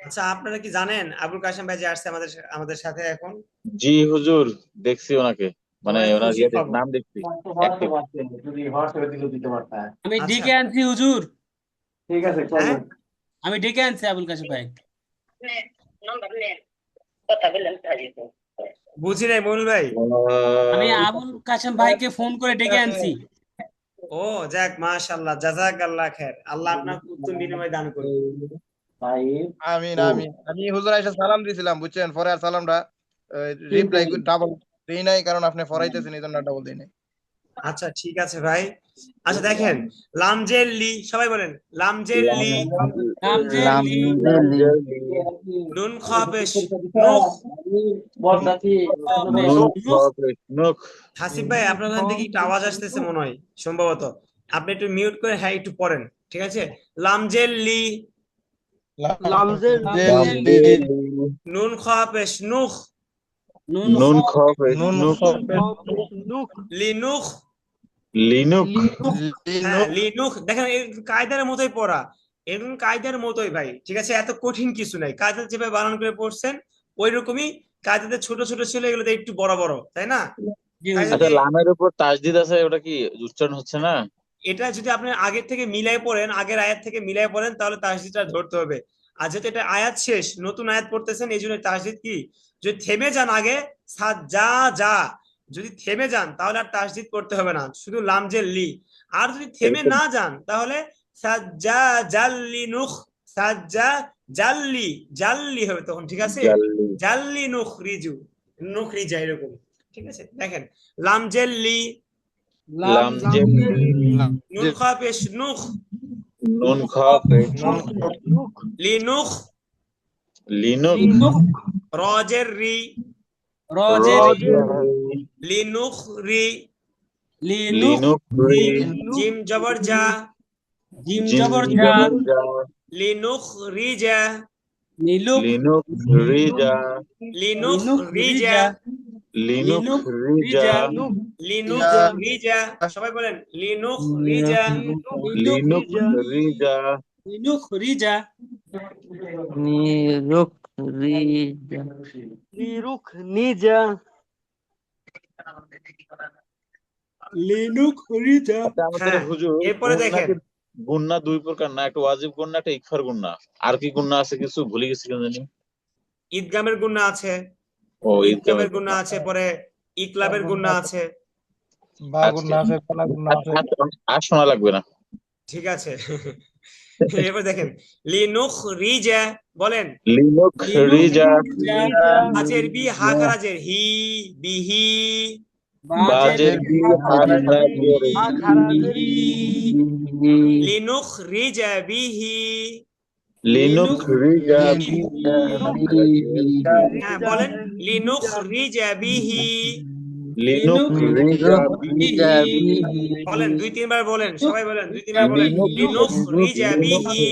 আচ্ছা, আপনারা কি জানেন আবুল কাশেম ভাই যে আসছে আমাদের সাথে এখন? জি হুজুর, দেখছি ওনাকে, মানে ওনার ওনার খুশি ইয়েতে খবর। নাম দেখছি। আমি আচ্ছা। ডেকে আনছি হুজুর, হ্যাঁ, আমি ডেকে আনছি আবুল কাশেম ভাই। বুঝি নাই মনুল ভাই। আমি আবুল কাশেম ভাইকে ফোন করে ডেকে আনছি। ও যাক, মাশাআল্লাহ, জাযাকাল্লাহ খায়ের, আল্লাহ আপনার উত্তম বিনিময় দান করুন। আমিন আমিন। আমি হুজুর আইসা সালাম দিছিলাম, বুঝছেন, পরে আর সালামটা রিপ্লাই ডাবল দেই নাই, কারণ আপনি ফরাইতেছেন এই জন্য ডাবল দেই নাই। আচ্ছা ঠিক আছে ভাই। আচ্ছা দেখেন, লামজের লি, সবাই বলেন লামজের লি, লামজেলি নুন খা পেশ নুখ। নুক। হাসিব ভাই, আপনার ওখান থেকে একটু আওয়াজ আসতেছে মনে হয়, সম্ভবত। আপনি একটু মিউট করে হ্যাঁ একটু পড়েন, ঠিক আছে? লামজের লি, লামজের নুন খা পেশ নুখ, নুন খফ নুন নুক। নুক লিনুখ। লিনুক। হ্যাঁ লিনুখ, দেখেন কায়দার মতোই পড়া, এরকম কায়দার মতোই ভাই, ঠিক আছে? এত কঠিন কিছু নাই, কায়দা যেভাবে বানান করে পড়ছেন ওই রকমই। কায়দাতে ছোট ছোট ছিল, এগুলোতে একটু বড় বড়, তাই না? জি আচ্ছা, হুজুর। লামের উপর তাসদিদ আছে, ওটা কি উচ্চারণ হচ্ছে না? এটা যদি আপনি আগের থেকে মিলাই পড়েন, আগের আয়াত থেকে মিলাই পড়েন, তাহলে তাসদিদটা ধরতে হবে। আর যেহেতু এটা আয়াত শেষ, নতুন আয়াত পড়তেছেন, এই জন্য তাসদিদ কি, যদি থেমে যান আগে যা যা, যদি থেমে যান তাহলে আর তাসদিদ করতে হবে না, শুধু লামজের লি। আর যদি থেমে না যান তাহলে সাজ্জা জাল্লি নুখ, সাজ্জা জাল্লি জাল্লি হবে তখন, ঠিক আছে? জাল্লি। জাল্লি নুখ রিজু, নুখ রিজা, এরকম, ঠিক আছে? দেখেন লামজের লি, লামজের নুন খা পেশ নুখ, নুন খফ লিনুখ, লিনুক। রজের রি, রজেরি লিনুখ রি, লিনুক লিনুক। জিম জবর যা, জিম জিম জবর যা জবর যা। লিনুখ রিজা, লিলুক লিনুক রিজা। লিনুখ লিনুক রিজা, লিনুক লিনুক রিজা। লিনুখ রিজা, সবাই বলেন লিনুখ রিজা, লিনুক রিজা। লিনুক রিজা লিরুক নিজা লিনুক রিজা। আচ্ছা, আমাদের হ্যাঁ, হুজুর এরপরে দেখেন গুন্না দুই প্রকার না, একটা ওয়াজিব গুন্না, একটা ইকফার গুন্না, আর কি গুন্না আছে কিছু ভুলে গেছি কেন জানি। ঈদগামের গুন্না আছে, ও ঈদগামের গুন্না আছে, পরে ইকলাবের গুন্না আছে, বা গুন্না আছে, পালা গুন্না আছে। আর শোনা লাগবে না। ঠিক আছে? এরপর দেখেন লিনুখ রিজা, বলেন। লিনুক লিনুক রিজা। রিজা আজের বি হা খারাজের হি, বিহি, বাজের বি হারাজের খারাজের লিনুখ রিজা বিহি। লিনুক রিজা। হ্যাঁ বলেন লিনুখ রিজা বিহি, লিনুক রিজা। বলেন 2-3 বার বলেন, সবাই বলেন 2-3 বার বলেন লিনুখ রিজা বিহি,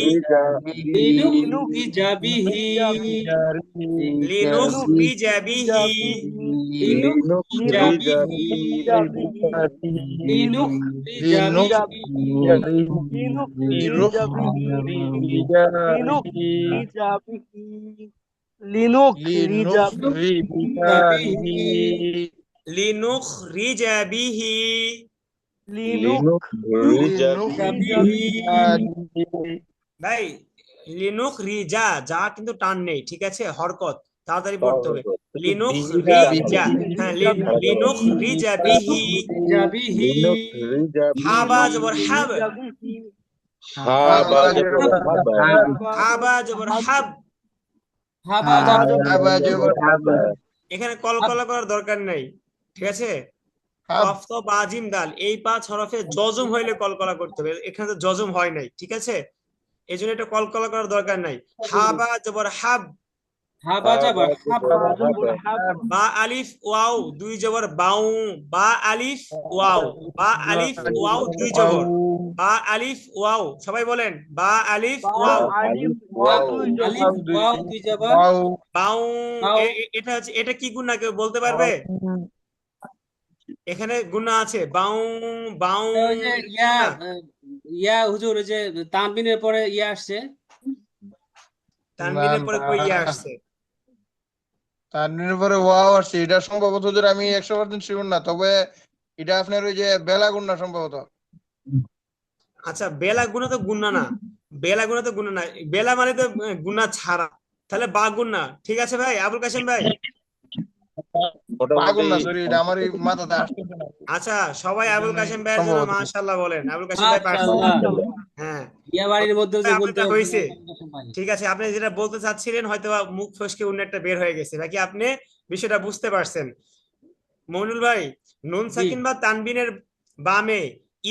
লিনুক রিজা বিহি লিনুখ রিজা বিহি, লিনুক রিজা। লিনুক রিজা লিনুক রিজা লিনুখ রিজা বিহি, লিনুক রিজা। ভাই লিনুখ রিজা, যা কিন্তু টান নেই, ঠিক আছে? হরকত, তাড়াতাড়ি পড়তে হবে। লিনুখ রিজা, হ্যাঁ লিনুখ রিজা বিহি, বিহি লিনুক রিজা। হাবা জবর হাব, হাবা জবর হাব। হাবা জবর হাব। হাবা হাবা। এখানে কলকলা করার দরকার নাই, ঠিক আছে? কফ তো বাজিম দাল, এই 5 হরফে জজম হইলে কলকলা করতে হবে, এখানে তো জজম হয় নাই, ঠিক আছে? এই জন্য এটা কলকলা করার দরকার নাই। হাবা জবর হাব, হাবা যাবা হাব বা আলিফ ওয়াও দুই জবর বাউ, বা আলিফ ওয়াও, বা আলিফ ওয়াও দুই জবর, বা আলিফ ওয়াও, সবাই বলেন বা আলিফ ওয়াও, আলিফ ওয়াও দুই যাবা বাউ। বাউ। এটা হচ্ছে, এটা কি গুণা কেউ বলতে পারবে? এখানে গুণা আছে, বাউ বাউ, ওই যে ইয়া গুণা। ইয়া হুজুর ওই যে তানবিনের পরে ইয়া আসছে তানবিনের পরে কই ইয়া আসছে? তানবিনের পরে ওয়াও আসছে, এটা সম্ভবত যদি আমি 100% শিওর না, তবে এটা আপনার ওই যে বেলা গুণনা সম্ভবত। আচ্ছা, বেলা গুণা তো গুণা না, বেলা গুণা তো গুণা না, বেলা মানে তো গুণা ছাড়া, তাহলে বা গুণা। ঠিক আছে ভাই, আবুল কাশেম ভাই। বা মোটামুটি গুণনা, সরি, এটা আমারই মাথাতে আসতেছে না আচ্ছা, সবাই আবুল কাশেম ভাইয়ের জন্য সম্ভবত। মাশাআল্লাহ বলেন, আবুল কাশেম ভাই পারছে। মাশাআল্লাহ হ্যাঁ, ইয়া বাড়ির মধ্যে যে বলতে আপনারটা পারছেন হয়েছে। না ঠিক আছে, আপনি যেটা বলতে চাচ্ছিলেন হয়তো বা মুখ ফসকে অন্য একটা বের হয়ে গেছে, বাকি আপনি বিষয়টা বুঝতে পারছেন। মইনুল ভাই, নুন জি সাকিন বা তানবিনের বামে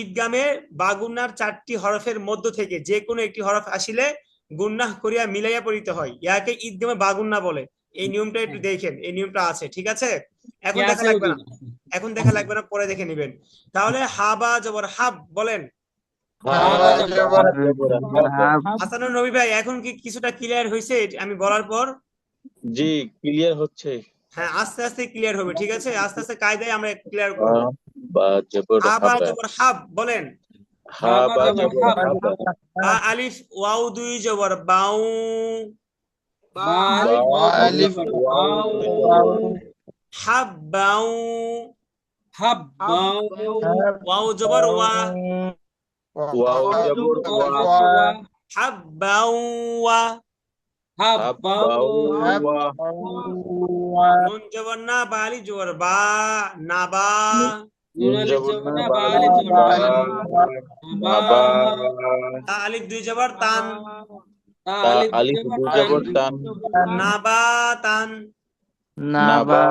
ঈদগামে বা গুন্নার 4টি হরফের মধ্য থেকে যে কোনো একটি হরফ আসিলে গুন্নাহ করিয়া মিলাইয়া পড়িতে হয়, ইয়াকে ঈদগামে বা গুন্না বলে। এই নিয়মটা একটু দেখেন, এই নিয়মটা আছে, ঠিক আছে? কি এখন দেখা আছে লাগবে হুজুর না, এখন দেখা লাগবে না, পরে দেখে নেবেন। তাহলে হাবা জবর হাব বলেন। হাবা যাবা হাসানুর নবী ভাই, এখন কি কিছুটা ক্লিয়ার হয়েছে আমি বলার পর? জি ক্লিয়ার হচ্ছে। হ্যাঁ, আস্তে আস্তে ক্লিয়ার হবে, ঠিক আছে? আস্তে আস্তে কায়দায় আমরা ক্লিয়ার করব। বা জবর হাবা হাবা, জবর হাব বলেন। হা হাবা বা যাবা জবর হাব হাবা, বা আলিফ ওয়াও দুই জবর বাউ, বা বা আলিফ ওয়াও দুই আলিফ যাবা ওয়াও বাউ দুই জবর, হাব্বাউ, হাব বাউ ওয়াও জবর ওয়া, ওয়াও জবর ওয়া, ওয়া হাব্বাউ ওয়া, হাব বাউ হাব্বাউ ওয়া, নুন জবর না, বা আলিফ জবর বা, নাবা, নুন নুন আলিফ জবর না, যাবা না বা বা আলিফ আলিফ জবর যাবা বা, বা নাবা, তা আলিফ দুই জবর তান, তা তা আলিফ দুই আলিফ যাবা দুই টান জবর তান, নাবা তান। নাবা,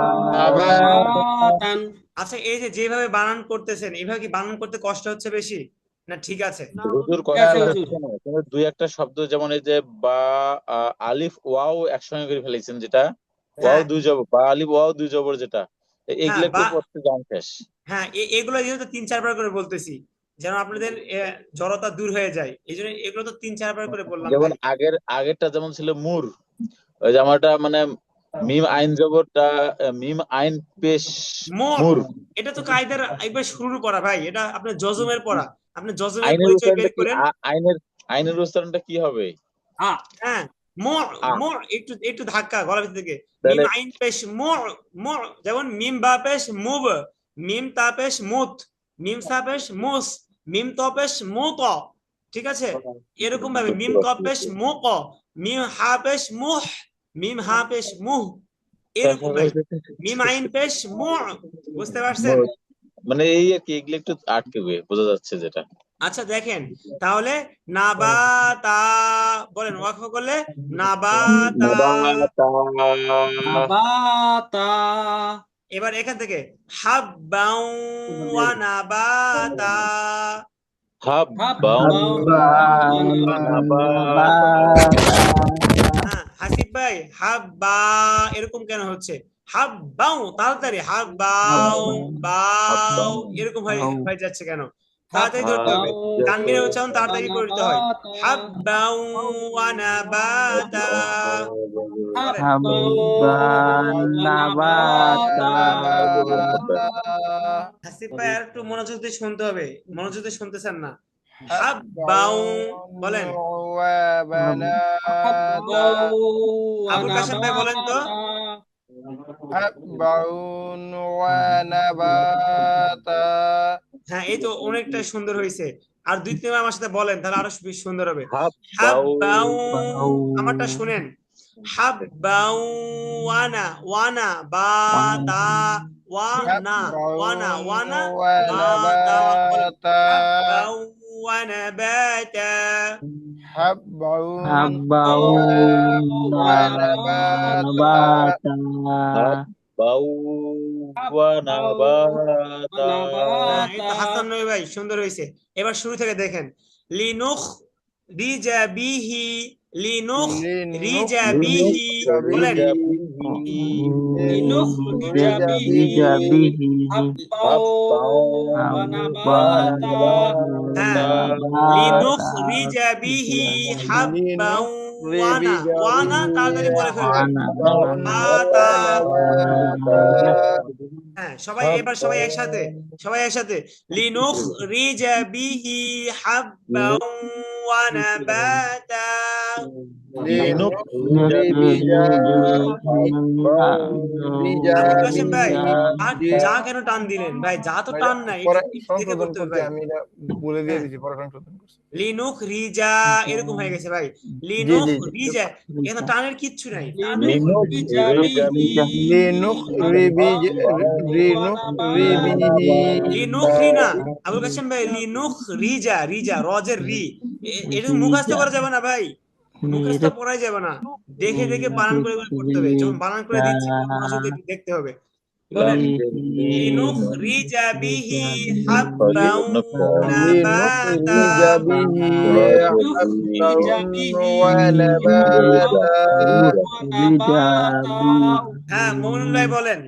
টান আচ্ছা, এই যে যেভাবে বানান করতেছেন, এইভাবে কি বানান করতে কষ্ট হচ্ছে বেশি, না ঠিক আছে? হুজুর ঠিক কষ্ট আছে হুজুর হচ্ছে না, কিন্তু দুই একটা শব্দ যেমন এই যে বা, আলিফ ওয়াও একসঙ্গে করে ফেলেছেন, যেটা ওয়াও হ্যাঁ দুই জবর, বা আলিফ ওয়াও দুই জবর, যেটা হ্যাঁ, এগুলো একটু বা পড়তে জান শেষ। হ্যাঁ, এগুলো যেহেতু 3-4 বার করে বলতেছি, যেন আপনাদের জড়তা দূর হয়ে যায়, এই জন্য এগুলো তো 3-4 বার করে বললাম যেমন ভাই। আগেরটা যেমন ছিল মুর, ওই যে আমারটা মানে মিম আইন জবরটা, মিম আইন পেশ মোর, মুর, এটা তো কায়দার একবার শুরু করা ভাই, এটা আপনার জজমের পড়া, আপনি জজমের আইনের পরিচয় বের উচ্চারণটা কি করেন। আইনের আইনের উচ্চারণটা কি হবে? আ হ্যাঁ, মোর, আ, মোর একটু একটু ধাক্কা গলা ভিতর থেকে, মিম তাহলে আইন পেশ মোর, মোর, যেমন মিম বা পেশ মুব, মিম তা পেশ মুত, মিম সা পেশ মুস, মিম ত পেশ মুত, ঠিক আছে? এরকম ভাবে বুঝতে মিম ক পেশ পারছি। মুক, মিম হা পেশ মুহ, মিম হা পেশ মুহ, এরকম ভাই, মিম আইন পেশ মু, বুঝতে পারছেন? মুর, মানে এই আর কি, এগুলো একটু আটকে বোঝা যাচ্ছে যেটা। আচ্ছা দেখেন, তাহলে নাবাতা বলেন, ওয়াকফ করলে নাবাতা। নাবাতা, নাবাতা এবার এখান থেকে হাব্বাউ ওয়া নাবাতা। হাব্বাউ হাব্বাউ ওয়া নাবাতা, হ্যাঁ হাসিব ভাই, হাব্বা এরকম কেন হচ্ছে? হাব্বাউ তাড়াতাড়ি, হাব্বাউ বাউ হাব্বাউ, এরকম হয়ে হয়ে যাচ্ছে কেন? তাড়াতাড়ি ধরতে হবে, হাব্বাউ তানবিনের উচ্চারণ তাড়াতাড়ি করতে হয়। নাবাতা হাব্বাউ ওয়া নাবাতা বলেন। হাব্বাউ নাবাতা হাসিব ভাই আর একটু মনোযোগ দিয়ে শুনতে হবে, মনোযোগ দিয়ে শুনতেছেন না। হাব্বাউ বলেন। হাব্বাউ আবুল কাশেম ভাই বলেন তো। নাবাতা হ্যাঁ, এই তো অনেকটা সুন্দর হয়েছে, আর 2-3 বার আমার সাথে বলেন, তাহলে আরো বেশি সুন্দর হবে। হাব্বাউ, হাব্বাউ, আমারটা শুনেন, হাব্বাউ ওয়ানা, ওয়ানা বাতা, ওয়ানা, ওয়ানা, ওয়ানা বাতা বলেন। হাব্বাউ ওয়ানা বাতা। হাব্বাউ হাব্বাউ ওয়া নাবাতা। হ্যাঁ, এই নাবাতা তো হাসান নবী ভাই সুন্দর হয়েছে। এবার শুরু থেকে দেখেন, লিনুখ রিজা বিহি লিনুখরিজা বিহি বলেন লিনুখরিজা বিহি হাব্বাও ওয়া নাবাতা। হ্যাঁ লিনুখরিজা বিহি হাব্বাও ওয়ানা তাড়াতাড়ি বলে ফেলবেন বাতা। হ্যাঁ সবাই একসাথে লিনুখরিজা বিহি হাব্বাও ওয়া নাবাতা। আবুল কাসেম ভাই আর যা কেন টান দিলেন ভাই? যা তো টান নাই, পরে একটু দেখে সংশোধন করতে হবে করতে ভাই। আমি এটা বলে দিয়ে দিছি, পরে সংশোধন করছি। লিনুখরিজা এরকম হয়ে গেছে ভাই। জি। লিনুখরিজা এখানে টানের কিচ্ছু নাই। লিনুখরিজা বিহি লিনুখরি না আবুল কাসেম ভাই, লিনুখরিজা রজের রি, এটা মুখস্থ করা যাবে না ভাই, মুখস্থ পড়াই যাবে না, দেখে দেখে বানান করে করতে হবে। যখন বানান করে দিচ্ছি মনোযোগ দিয়ে দেখতে হবে। বলেন লিনুখরিজা বিহি হাব্বাও নাবাতা। হ্যাঁ মমিনুল ভাই বলেন।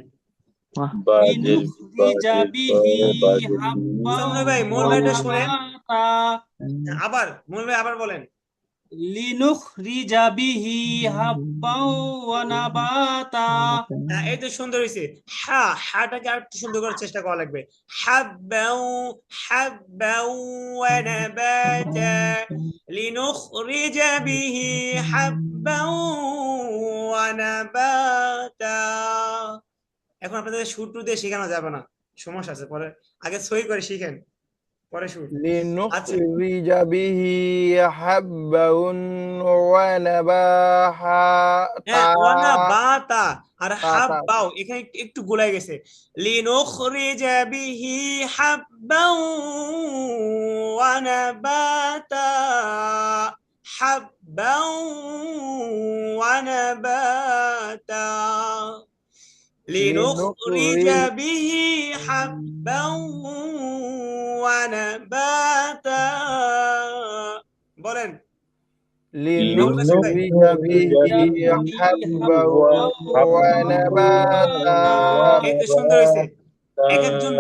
লিনুখরিজা বিহি হাব্বাও সামনে ভাই মূল ওয়া ভাইটা শুনেন নাবাতা। আবার, মূল ভাই আবার বলেন। লিনুখরিজা বিহি হাব্বাও ওয়া নাবাতা। হ্যাঁ এই তো সুন্দর হয়েছে। হাটাকে আর একটু সুন্দর করার চেষ্টা করা লাগবে। হাব্বাও ওয়া নাবাতা লিনুখরিজা বিহি হাব্বাও ওয়া নাবাতা। এখন আপনাদের সুর টুর দিয়ে শেখানো যাবে না, সমস্যা আছে, পরে আগে সহি করে শিখেন, পরে সুর। লিনুখরিজা বিহি হাব্বাউন ওয়া নাবাতা। ওয়া নাবাতা আর হাব্বাও এখানে একটু গোলাই গেছে। লিনুখরিজা বিহি হাব্বাও ওয়া নাবাতা হাব্বাও ওয়া নাবাতা লিনুখরিজা বিহি হাব্বাও ওয়া নাবাতা। বলেন লিনুখরিজা বিহি হাব্বাউন ওয়া নাবাতা। এই তো সুন্দর হয়েছে। এক একজন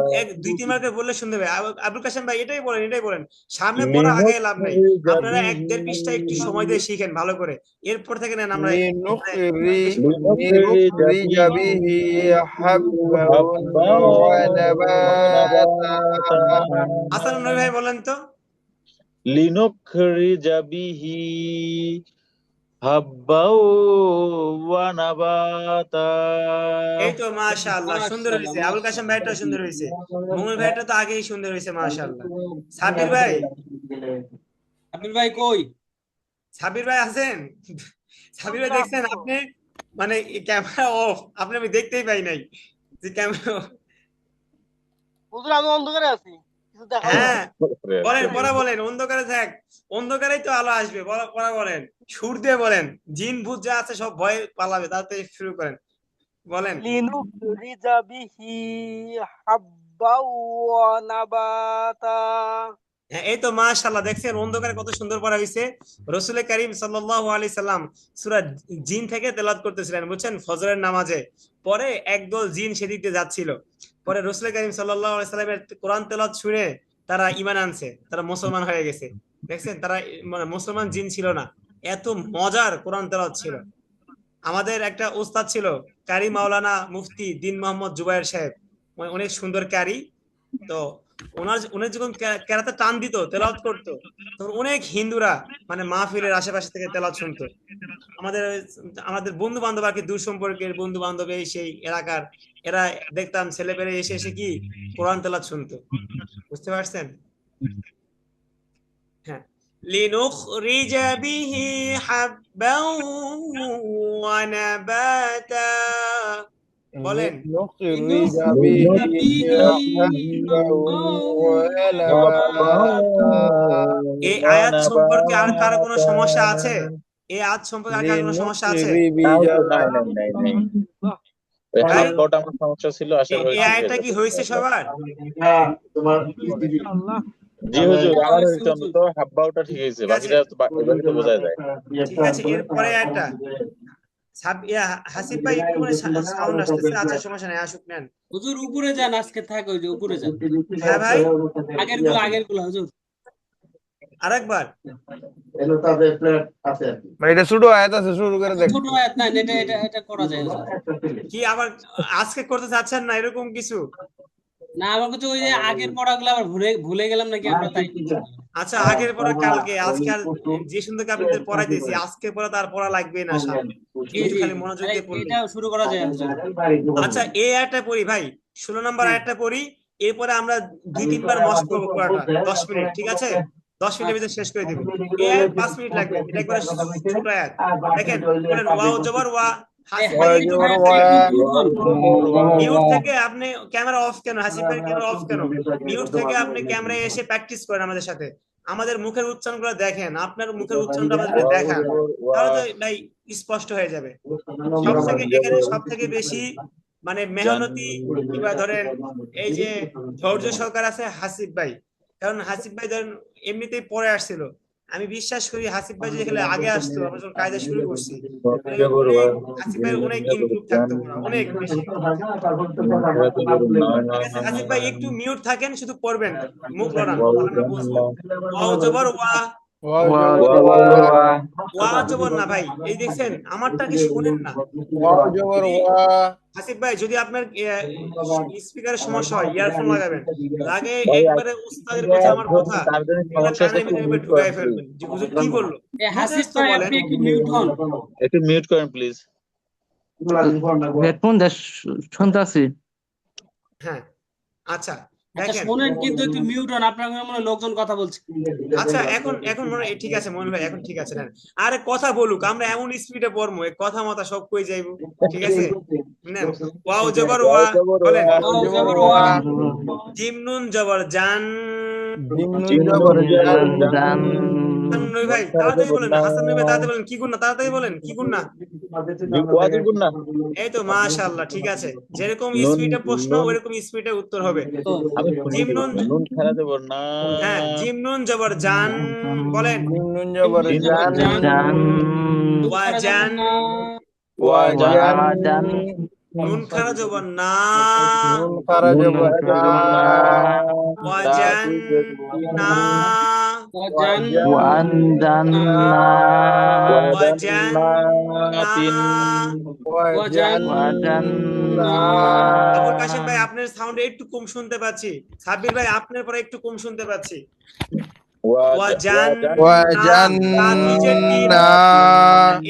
দুই তিন মার্কে বললে শুনতে হবে। আবুল কাসেম ভাই এটাই বলেন, সামনে পড়া আগে লাভ নাই। আপনারা 1-1.5 পৃষ্ঠা একটু সময় দিয়ে শিখেন ভালো করে, এরপর থেকে নেন আমরা লিনুখরিজা বিহি হাব্বাউন ওয়া নাবাতা। হাসান নবী ভাই বলেন তো। লিনুখরিজা বিহি হাব্বাও ওয়া নাবাতা। এই তো মাশাআল্লাহ সুন্দর হয়েছে। আবুল কাসেম ভাইটা সুন্দর হয়েছে, মুমিন ভাইটা তো আগেই সুন্দর হয়েছে মাশাআল্লাহ। সাবির ভাই কই? সাবির ভাই আছেন? সাবির ভাই দেখছেন আপনি, মানে ক্যামেরা অফ, আপনি আমি দেখতেই পাই নাই যে ক্যামেরা। হুজুর আমি অন্ধকারে আছি, কিছু দেখা যায় না। হ্যাঁ বলেন অন্ধকারে থাক, অন্ধকারেই তো আলো আসবে। বলেন সুর দিয়ে বলেন, জিন ভূত যা আছে সব ভয়ে পালাবে। তাড়াতাড়ি শুরু করেন, বলেন। লিনুখরিজা বিহি হাব্বাও ওয়া নাবাতা। এই তো মাশাআল্লাহ, দেখছেন অন্ধকারে কত সুন্দর পড়া হয়েছে। রাসূল করিম সাল্লাল্লাহু আলাইহি সাল্লাম সূরা জিন থেকে তেলাওয়াত করতেছিলেন বুঝছেন, ফজরের নামাজে। পরে একদল জিন সেদিক দিয়ে যাচ্ছিল, পরে রাসূল করিম সাল্লাল্লাহু আলাইহি সাল্লামের কোরআন তেলাওয়াত শুনে তারা ঈমান আনছে, তারা মুসলমান হয়ে গেছে। দেখছেন তারা মানে মুসলমান জিন ছিল না, এত মজার কোরআন তেলাওয়াত ছিল। আমাদের একটা উস্তাদ ছিল কারি মাওলানা মুফতি দিন মোহাম্মদ জুবায়ের সাহেব, অনেক সুন্দর কারি। তো উনি যখন কেরাতে টান দিত, তেলাওয়াত করতো, তখন অনেক হিন্দুরা মানে মাহফিলের আশেপাশে থেকে তেলাওয়াত শুনতো। আমাদের বন্ধু বান্ধব আর কি, দূর সম্পর্কের বন্ধু বান্ধব সেই এলাকার, এরা দেখতাম ছেলেপেলে এসে কি কোরআন তেলাওয়াত শুনতো। বুঝতে পারছেন? হ্যাঁ লিনুখরিজা বিহি হাব্বাও ওয়া নাবাতা। বলেন লিনুখরিজা বিহি হাব্বাউন ওয়া নাবাতা। এই আয়াত সম্পর্কে আর কারো কোনো সমস্যা আছে? এই আয়াত সম্পর্কে আর কারো কোনো সমস্যা আছে? হাব্বাওটা আমার সমস্যা ছিল, আশা করি এই আয়াতটা কি হয়েছে সবার? জি হুজুর, এটা আমার হয়েছে হয়েছে হুজুর। অন্তত হাব্বাউটা ঠিক আছে, ঠিক আছে বাকিটা তো বাকি তো বোঝা যায়। ঠিক আছে এরপরে একটা হাসিব ভাই একটু মানে সাউন্ড আসতেছে, আচ্ছা সমস্যা নাই, আসুক নেন। হুজুর উপরে যান, আজকে থাক ওই যে উপরে যান, হ্যাঁ ভাই, আগের গুলা হুজুর। আরেকবার। মানে এটা ছোট আয়াত আছে, শুরু করে দেখ। ছোট আয়াত না, এটা করা যায় হুজুর। কি আবার আজকে করতে চাচ্ছেন না এরকম কিছু? না, আমার কাছে ওই যে আগের পড়াগুলো আবার ভুলে ভুলে গেলাম নাকি আমরা, তাই করছি। আচ্ছা আগের পড়া কালকে, আজকে আর যে সুন্দর আপনাদের পড়াইতেছি আজকে পড়া তার পড়া লাগবে না সামনে, জি একটু জি, খালি মনোযোগ তাহলে দিয়ে পড়বেন। এটা শুরু করা যায় হুজুর। আচ্ছা এই আয়াতটা পড়ি ভাই, 16 নম্বর আয়াতটা পড়ি, এরপরে আমরা 2-3 বার মস্ত করবো পড়াটা, 10 মিনিট, ঠিক আছে? 10 মিনিটের ভিতরে শেষ করে দিব। এই আয়াত 5 মিনিট লাগবে, এটা একবার ছোট আয়াত। দেখেন বলেন ওয়াও জবর ওয়া। এই হাসিব ভাই হাসিব একটু ভাই মিউট একটু থেকে, মিউট হন। মিউট থেকে আপনি ক্যামেরা অফ কেন? হাসিব ভাই ক্যামেরা অফ কেন? মিউট থেকে আপনি ক্যামেরায় এসে প্র্যাকটিস করেন আমাদের সাথে, আমাদের মুখের উচ্চারণগুলো দেখেন, আপনার মুখের উচ্চারণটা আমাদেরকে ওয়া দেখান, জবর ওয়া, তাহলে তো ভাই স্পষ্ট হয়ে যাবে। সব জিম থেকে এখানে জবর সব থেকে বেশি মানে জান, মেহনতি কিংবা ধরেন এই যে ধৈর্য সহকার আছে হাসিব ভাই, কারণ হাসিব ভাই ধরেন এমনিতেই পরে আসছিল, আমি বিশ্বাস করি হাসিব ভাই যদি এখানে আগে আসতো, আমরা যখন কায়দা শুরু করছি, ওয়া মানে জবর ওয়া, অনেক হাসিব ভাইয়ের অনেক জবর ইমপ্রুভ জান, থাকতো, অনেক বেশি ইমপ্রুভ থাকতো। ওয়া জবর না, ঠিক আছে হাসিব ভাই একটু মিউট থাকেন, শুধু পড়বেন, মুখ লড়ান, ওয়া তাহলে আমরা জান বুঝবো। না, ওয়াও জবর ওয়া, ওয়া ওয়া জবর জবর ওয়া, ওয়া, ওয়া জবর না ভাই, এই দেখছেন আমারটা কি শুনেন না? ওয়া জবর যদি ওয়া, হাসিব ভাই যদি আপনার স্পিকারের সমস্যা হয় ইয়ারফোন লাগাবেন, লাগে ভাই একবারে উস্তাদের কথা আমার একজন কথা তার জন্য এগুলো সমস্যা আছে, কানের একটু ভিতরে মিউট ঢুকাই করেন প্লিজ, ফেলবেন যে হুজুর কি বললো, এই হাসিব মুখস্থ ভাই বলেন। আপনি একটু মিউট হন। একটু মিউট করেন প্লিজ। হেডফোন দিয়ে শুনতেছি। হ্যাঁ আচ্ছা আচ্ছা দেখেন, শোনেন, কিন্তু একটু মিউট হন, আপনার মনে হয় লোকজন কথা বলছে। আচ্ছা এখন এখন মনে হয় ঠিক আছে মনে ভাই, এখন ঠিক আছে না? আরে কথা বলুক, আমরা এমন স্পিডে পড়বো কথা মতা সব কই যাইবো, ঠিক আছে নেন। ওয়াও জবর ওয়া ওয়া, জবর বলেন। ওয়া, ওয়াও জবর জবর ওয়া, ওয়া, জিম নুন জবর জান, জিম নুন জিম জবর নুন জান, জবর জান, হাসান নবী ভাই নুন খারা তাড়াতাড়ি জবর বলেন, না, হাসান নবী ভাই তাড়াতাড়ি বলেন কি গুন্না, তাড়াতাড়ি বলেন কি গুন্না। ওয়াজিব গুণ না, এই তো মাশাআল্লাহ, ঠিক আছে, যেরকম নুন স্পিডে প্রশ্ন নুন, ওইরকম স্পিডে উত্তর হবে। তো আমি শুনি জিম নাই, নুন, নুন খারা জবর না, হ্যাঁ জিম নুন জবর জান, বলেন। জিম নুন জবর জিম জবর জান, জান, জান, ওয়া করা যাবে জান, না। ওয়া জান, ওয়া জান, নুন খারা জবর না, নুন খারা নুন জবর খারা না, জবর না, ওয়া তা জান দুই জবর না, ওয়া ওয়া জান জান ওয়ান না, জান্না, ওয়া জান না। তিন, ওয়া ওয়া জান জান না। আবুল কাশেম ভাই আপনার সাউন্ড একটু কম শুনতে পাচ্ছি, সাব্বির ভাই আপনার পরে একটু কম শুনতে পাচ্ছি। ওয়া জান ওয়া না, জান তা দুই জের তিন, না,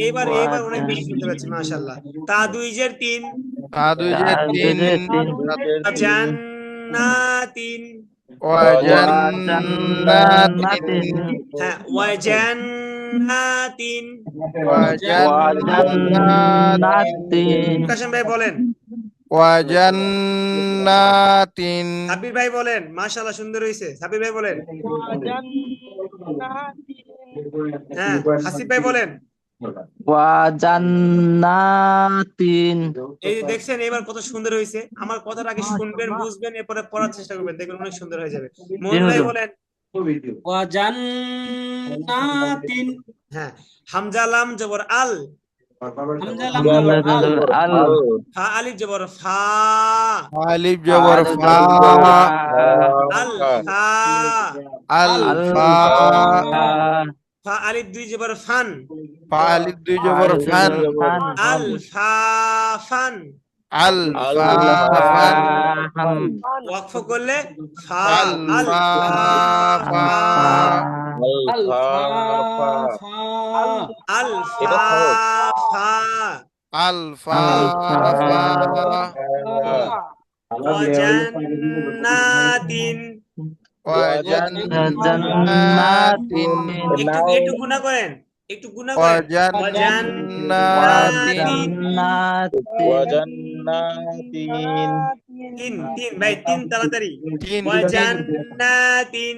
এইবার এইবার অনেক ওয়াজান, বেশি শুনতে পাচ্ছি মাশাআল্লাহ। তা দুই জের তিন, তা দুই যে তিন, তাজুদে তিন, ওয়া জান না তিন, ওয়া জান ওয়াজান্নাতিন, হ্যাঁ ওয়া জান না তিন। ওয়া জান ওয়াজান্নাতিন, কাশেম ভাই বলেন, ওয়া জান্নাতিন, সাব্বির ভাই বলেন, মাশাআল্লাহ সুন্দর হয়েছে, সাব্বির ভাই বলেন। হ্যাঁ হাসিব ভাই বলেন। ওয়াজান্নাতিন, এই যে দেখছেন এবার কত সুন্দর হয়েছে, আমার কথাটা আগে শুনবেন বুঝবেন এরপরে পড়ার চেষ্টা করবেন, দেখবেন অনেক সুন্দর হয়ে যাবে। জি মোহন ভাই হুজুর। বলেন। ওয়া জান্নাতিন, হ্যাঁ হামজা লাম জবর আল, হামজা লাম জবর আল, আল, ফা আলিফ জবর ফা, আলিফ জবর ফা, আল ফা, আল আল ফা, ফা, ফা আলিফ দুই জবর ফান, ফা আলিফ দুই জবর ফান, ফান, আল ফা ফান, আল ফা ফান, ফান, ওয়াকফ করলে ফা, আল আল ফা ফা ফা, আল ফা ফা, আল এটা ফা সহজ। ফা, আল ফা ফা, ওয়াজান্নাতিন, ওয়া জান্নাতিন, একটু একটু গুণা করেন, একটু গুণা ওয়া করেন। জান্নাতিন, ওয়াজান্নাতিন, তিন তিন ভাই তিন তাড়াতাড়ি। তিন ওয়াজান্নাতিন,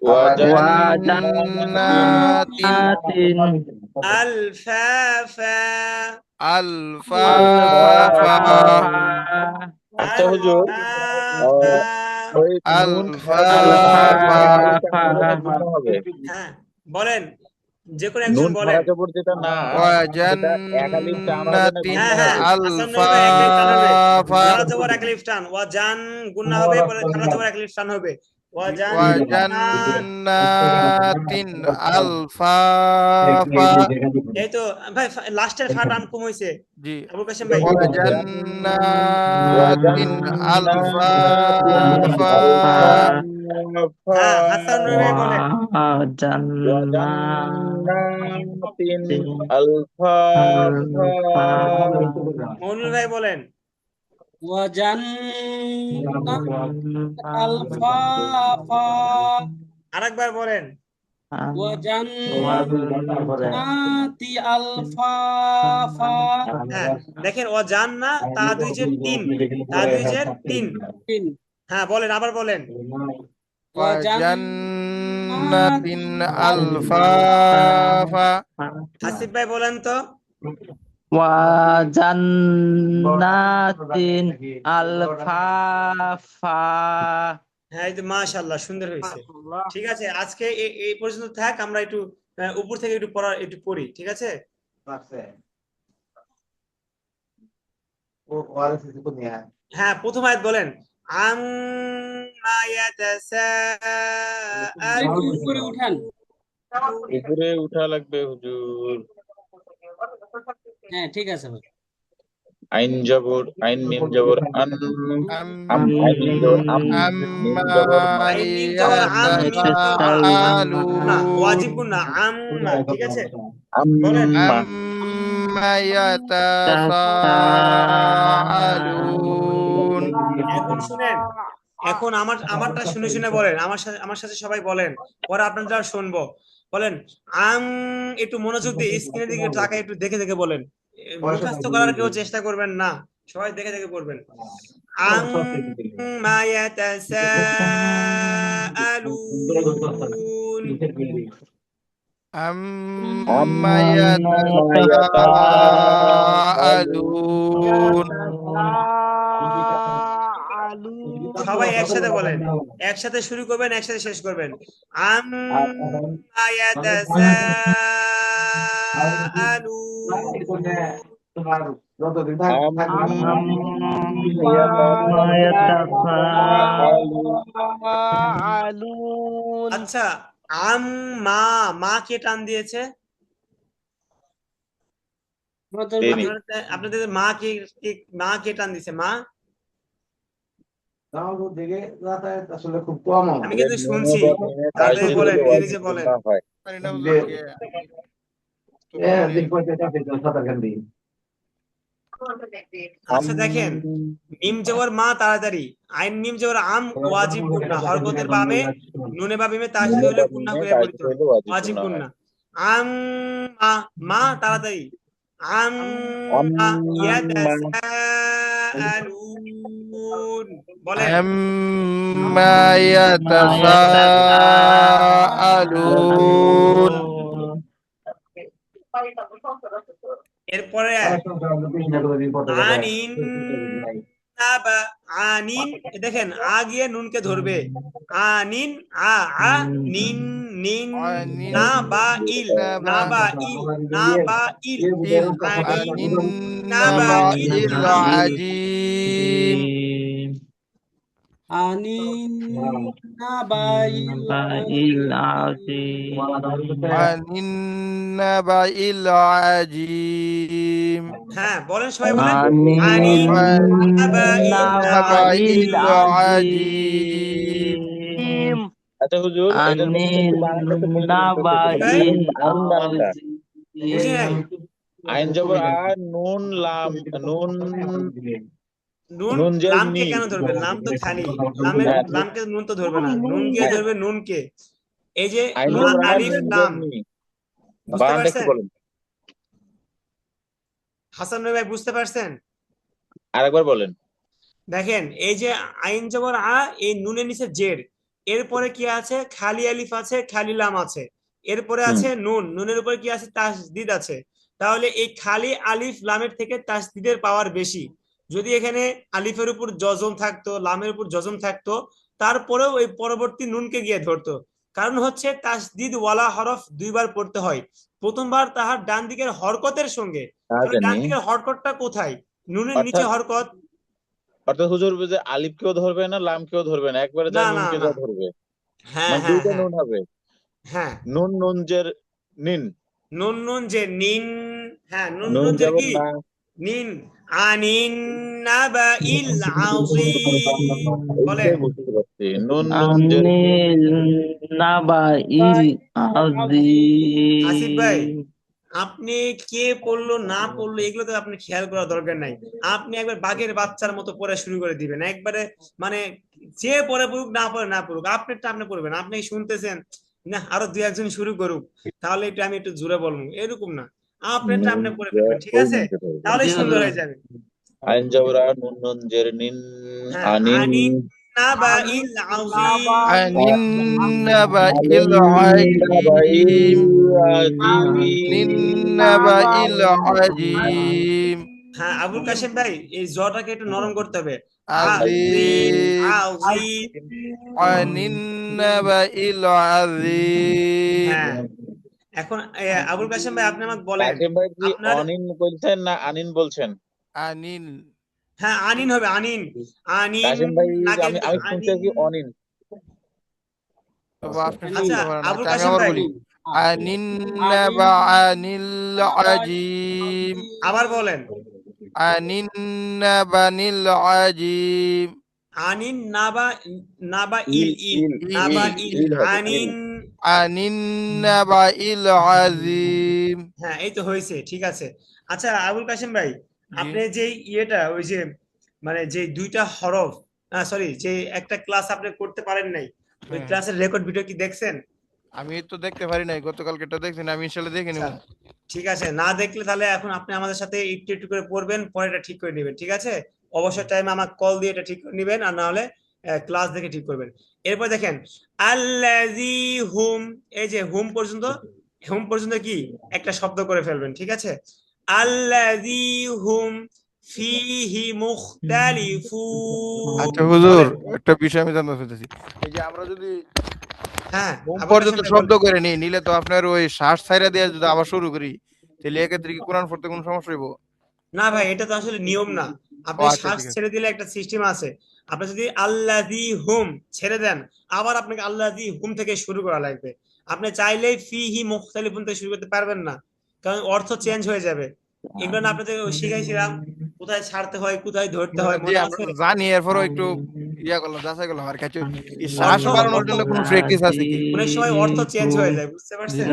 ওয়াজান্নাতিন, আলফাফা, আলফাফা, আচ্ছা হুজুর, আলফাফা, ওই নুন খাড়া আলফা জবর যেটা গুণ হবে, হ্যাঁ বলেন, যে কোনো একজন নুন খাড়া বলেন। জবর যেটা না, সেটা এক আলিফ টান হবে না ওয়াজান্নাতিন গুণ হ্যাঁ হবে? হাসান নবী ভাই এক লিফ টান হবে, আলফাফা খাড়া জবর এক লিফ টান, ওয়াজান গুন্না হবে, পরে খাড়া জবর এক লিফ টান হবে, ওয়াজান ওয়াজান্নাতিন আলফাফা। এই তো ভাই লাস্টের ফা টান কম হয়েছে জি, আবুল কাসেম ভাই। ওয়াজান্নাতিন আলফাফা। হ্যাঁ হাসান নবী ভাই বলেন। ওয়াজান্নাতিন আলফাফা। মনুল ভাই বলেন। ওয়াজান্নাত আলফাফা আরেকবার বলেন। ওয়াজান্নাতি আলফাফা হ্যাঁ দেখেন ওয়াজান না তা দুই জের তিন, তা দুই জের তিন। তিন হ্যাঁ বলেন, আবার বলেন। ওয়াজান্নাতিন আলফাফা। হাসিব ভাই বলেন তো। ওয়াজান্নাতিন আলফাফা। হ্যাঁ এই তো মাশাআল্লাহ, সুন্দর হয়েছে। ঠিক আছে আজকে এই পর্যন্ত থাক, আমরা একটু উপর থেকে একটু পড়ি, ঠিক আছে? হ্যাঁ প্রথম আয়াত বলেন। আম্মা একটু ইয়াতাসাআলুন। উপরে উঠান। উপরে উঠা লাগবে হুজুর। হ্যাঁ ঠিক আছে ভাই। আইন জবর, আইন মিম জবর আন, আইন মিম জবর মিম জবর মা, আইন মিম জবর আম, মিম জবর মা, আম না ওয়াজিব গুন্না, আম না, ঠিক আছে বলেন। আম্মা। আম্মা ইয়াতাসাআলুন। এখন শুনেন, এখন আমারটা শুনে শুনে বলেন, আমার সাথে সবাই বলেন, পরে আপনারা শুনবো। বলেন আম, একটু মনোযোগ দিয়ে স্ক্রিনের দিকে তাকায় একটু দেখে দেখে বলেন, মুখস্থ করার কেউ চেষ্টা করবেন না, সবাই দেখে দেখে পড়বেন। আম্মা ইয়াতাসাআলুন। আম্মা ইয়াতাসাআলুন। সবাই একসাথে বলেন, একসাথে শুরু করবেন, একসাথে শেষ করবেন। আম্মা ইয়াতাসাআলুন। আচ্ছা মা, মা কে টান দিয়েছে? দেরি। আপনাদের মা কে টান দিয়েছে? মা আমি কিন্তু শুনছি, তাড়াতাড়ি বলেন, নিজে নিজে বলেন। হয়। পারি না হুজুর কে? আচ্ছা দেখেন, মিম জবর মা তাড়াতাড়ি, আইন মিম জবর আম ওয়াজিব গুন্না, হরকতের বামে নুনে বা বিমে তাসদীদ হলে গুন্না করে পড়তে হবে, ওয়াজিব গুন্না। আম মা, মা তাড়াতাড়ি। আম ইয়াতাসাআলুন বলেন। আম্মা ইয়াতাসাআলুন। এরপরে আনিন নাবা, আনিন দেখেন আ গিয়ে নুনকে ধরবে, আনিন আ, আ নিন নিন, না বা ইল, না বা ইল, না বা ইল, আনিন না বা ইল নাবাইল আযীম। আযীম। আনিন নাবাইল আনিন নাবাইল আযীম। হ্যাঁ বলেন, সবাই বলেন। আনিন আনিন নাবাইল আযীম। আযীম। আচ্ছা হুজুর, এটার মধ্যে একটু বানানটা একটু বলে দিবেন তো, আন বানানটা। বুঝি নাই। আইন জবর আ, নুন লাম, নুন নুন নুন জের লামকে মি। কেন ধরবে? লাম তো খালি, হ্যাঁ, লামকে নুন তো ধরবে না, নুন কে ধরবে, নুনকে। এই যে আইন মা জবর আ, আলিফ নুন জের লাম, মি। বুঝতে বানানটা একটু পারছেন? বলেন, হাসান ভাই বুঝতে পারছেন? আরেকবার বলেন। দেখেন এই যে আইন জবর আ, এই নুনের নিচে জের, এরপরে কি আছে? খালি আলিফ আছে, খালি লাম আছে, এরপরে আছে নুন, নুনের উপরে কি আছে? তাসদিদ আছে। তাহলে এই খালি আলিফ লামের থেকে তাসদিদের পাওয়ার বেশি, যদি এখানে আলিফের উপর জজম থাকতো, লামের উপর জজম থাকতো, তারপরেও এই পরবর্তী নুনকে গিয়ে ধরতো। কারণ হচ্ছে তাসদিদ ওয়ালা হরফ দুইবার পড়তে হয়, প্রথমবার তাহার ডান দিকের হরকতের সঙ্গে। তা তাহলে ডান জানি। দিকের হরকতটা কোথায়? নুনের নিচে অর্থাৎ হরকত। অর্থাৎ হুজুর যে আলিফ কেও ধরবে না, লাম কেও ধরবে না, একবারে না যা না নুনকে না, যা ধরবে, হ্যাঁ মানে হ্যাঁ দুইটা হ্যাঁ নুন হবে, হ্যাঁ, নুন নুন জের নিন, নুন নুন যে নিন, হ্যাঁ নুন নুন নুন যে যেমন কি না, নিন, আনিন নাবাইল আযীম, বলেন। এইটাই বুঝতে পারছি, নুন নুন জের আনিল নাবাইল আসিফ ভাই, আযীম। আপনি কে পড়লো না পড়লো এগুলো তো আপনি খেয়াল করার দরকার নাই। আপনি একবার বাঘের বাচ্চার মতো পড়া শুরু করে দিবেন একবারে, মানে যে পড়ে পড়ুক না পড়ে না পড়ুক, আপনারটা আপনি পড়বেন। আপনি শুনতেছেন না, আরো দুই একজন শুরু করুক, তাহলে একটু আমি একটু জোরে বলবো, এরকম না, আপনারটা নুন আপনি পড়ে জের ফেলবেন, ঠিক ওই আছে? নুনকে ধরবে, তাহলে জি সুন্দর হুজুর। হয়ে যাবে। আইন জবরা নুন নুন জের নিন, হ্যাঁ, আনিন, আনিন নাবাইল আযীম, আনিন নাবাইল আনিন নাবাইল আযীম, আনিন আযীম। নাবাইল আযীম, হ্যাঁ আবুল কাশেম ভাই, এই জটাকে একটু নরম করতে হবে। আযীম, আযীম, আযীম। আনিন নাবাইল আযীম। হ্যাঁ, এখন আবুল কাশেম ভাই আপনি আমাকে বলেন কাসিম ভাই কি আপনার। অনিন বলছেন না আনিন বলছেন? আনিন, হ্যাঁ আনিন হবে, আনিন, আনিন, কাসিম ভাই নাকের আমি ভিতর আমি শুনছি আনিন। কি অনিন। তবে আপনি আচ্ছা শুনতে পারেন, আবুল আচ্ছা আমি কাশেম আবার ভাই, বলি, আনিন নাবাইল আযীম, আবার বলেন, আনিন নাবাইল আযীম, আনিন নাবা, নাবা ইল ইল, ইল ইল নাবা ইল ইল, ইল হবে, ইল। আনিন। আনিন নাবাইল আযীম। হ্যাঁ এই তো হয়েছে, ঠিক আছে। আচ্ছা আবুল কাশেম ভাই, জি, আপনি যে ইয়েটা ওই যে মানে যে দুইটা হরফ, সরি, যে একটা ক্লাস আপনি করতে পারেন নাই, ওই হ্যাঁ, ক্লাসের রেকর্ড ভিডিও কি দেখছেন? আমি তো দেখতে পারি নাই, গতকালকেটা দেখছি না, আমি ইনশাল্লাহ দেখে আচ্ছা নিব। ঠিক আছে, না দেখলে তাহলে এখন আপনি আমাদের সাথে একটু একটু করে পড়বেন, পরে এটা ঠিক করে নেবেন, ঠিক আছে? অবসর টাইমে আমাকে কল দিয়ে এটা ঠিক করে নেবেন, আর না হলে ক্লাস দেখে ঠিক করবেন। এরপর দেখেন আল্লাযী হুম, এই যে হুম পর্যন্ত, হুম পর্যন্ত কি একটা শব্দ করে ফেলবেন, ঠিক আছে? আল্লাযী হুম ফীহি মুখতালিফুন, আচ্ছা হুজুর, বলেন। একটা বিষয় আমি জানতে চাইতেছি, এই যে আমরা যদি হ্যাঁ ঘুম আবুল কাশেম পর্যন্ত ভাই শব্দ বলেন। করে নিই, নিলে তো আপনার ওই শ্বাস ছাইরা দিয়ে যদি আবার শুরু করি, তাহলে এক্ষেত্রে কি কোরআন পড়তে কোনো সমস্যা হইব? না ভাই, এটা তো আসলে নিয়ম না। ও আপনি আচ্ছা, শ্বাস ঠিক আছে। ছেড়ে দিলে একটা সিস্টেম আছে। আপনি যদি আল্লাযী হুম ছেড়ে দেন, আবার আপনাকে আল্লাযী হুম থেকে শুরু করা লাগবে। আপনি চাইলেই ফিহি মুখতালিফুন থেকে শুরু করতে পারবেন না, কারণ অর্থ চেঞ্জ হয়ে যাবে। এগুলো না আপনাদের শিখাইছিলাম, কোথায় ছাড়তে হয় কোথায় ধরতে হয়, জি, মনে আমরা আছে? তো জানি, এরপরও একটু ইয়া করলাম, যাচাই করলাম আর কিছু। এই শ্বাস অর্থ, বাড়ানোর অর্থ জন্য কোনো প্র্যাকটিস আছে কি? অনেক সময় অর্থ চেঞ্জ হয়ে যায়, বুঝতে পারছেন?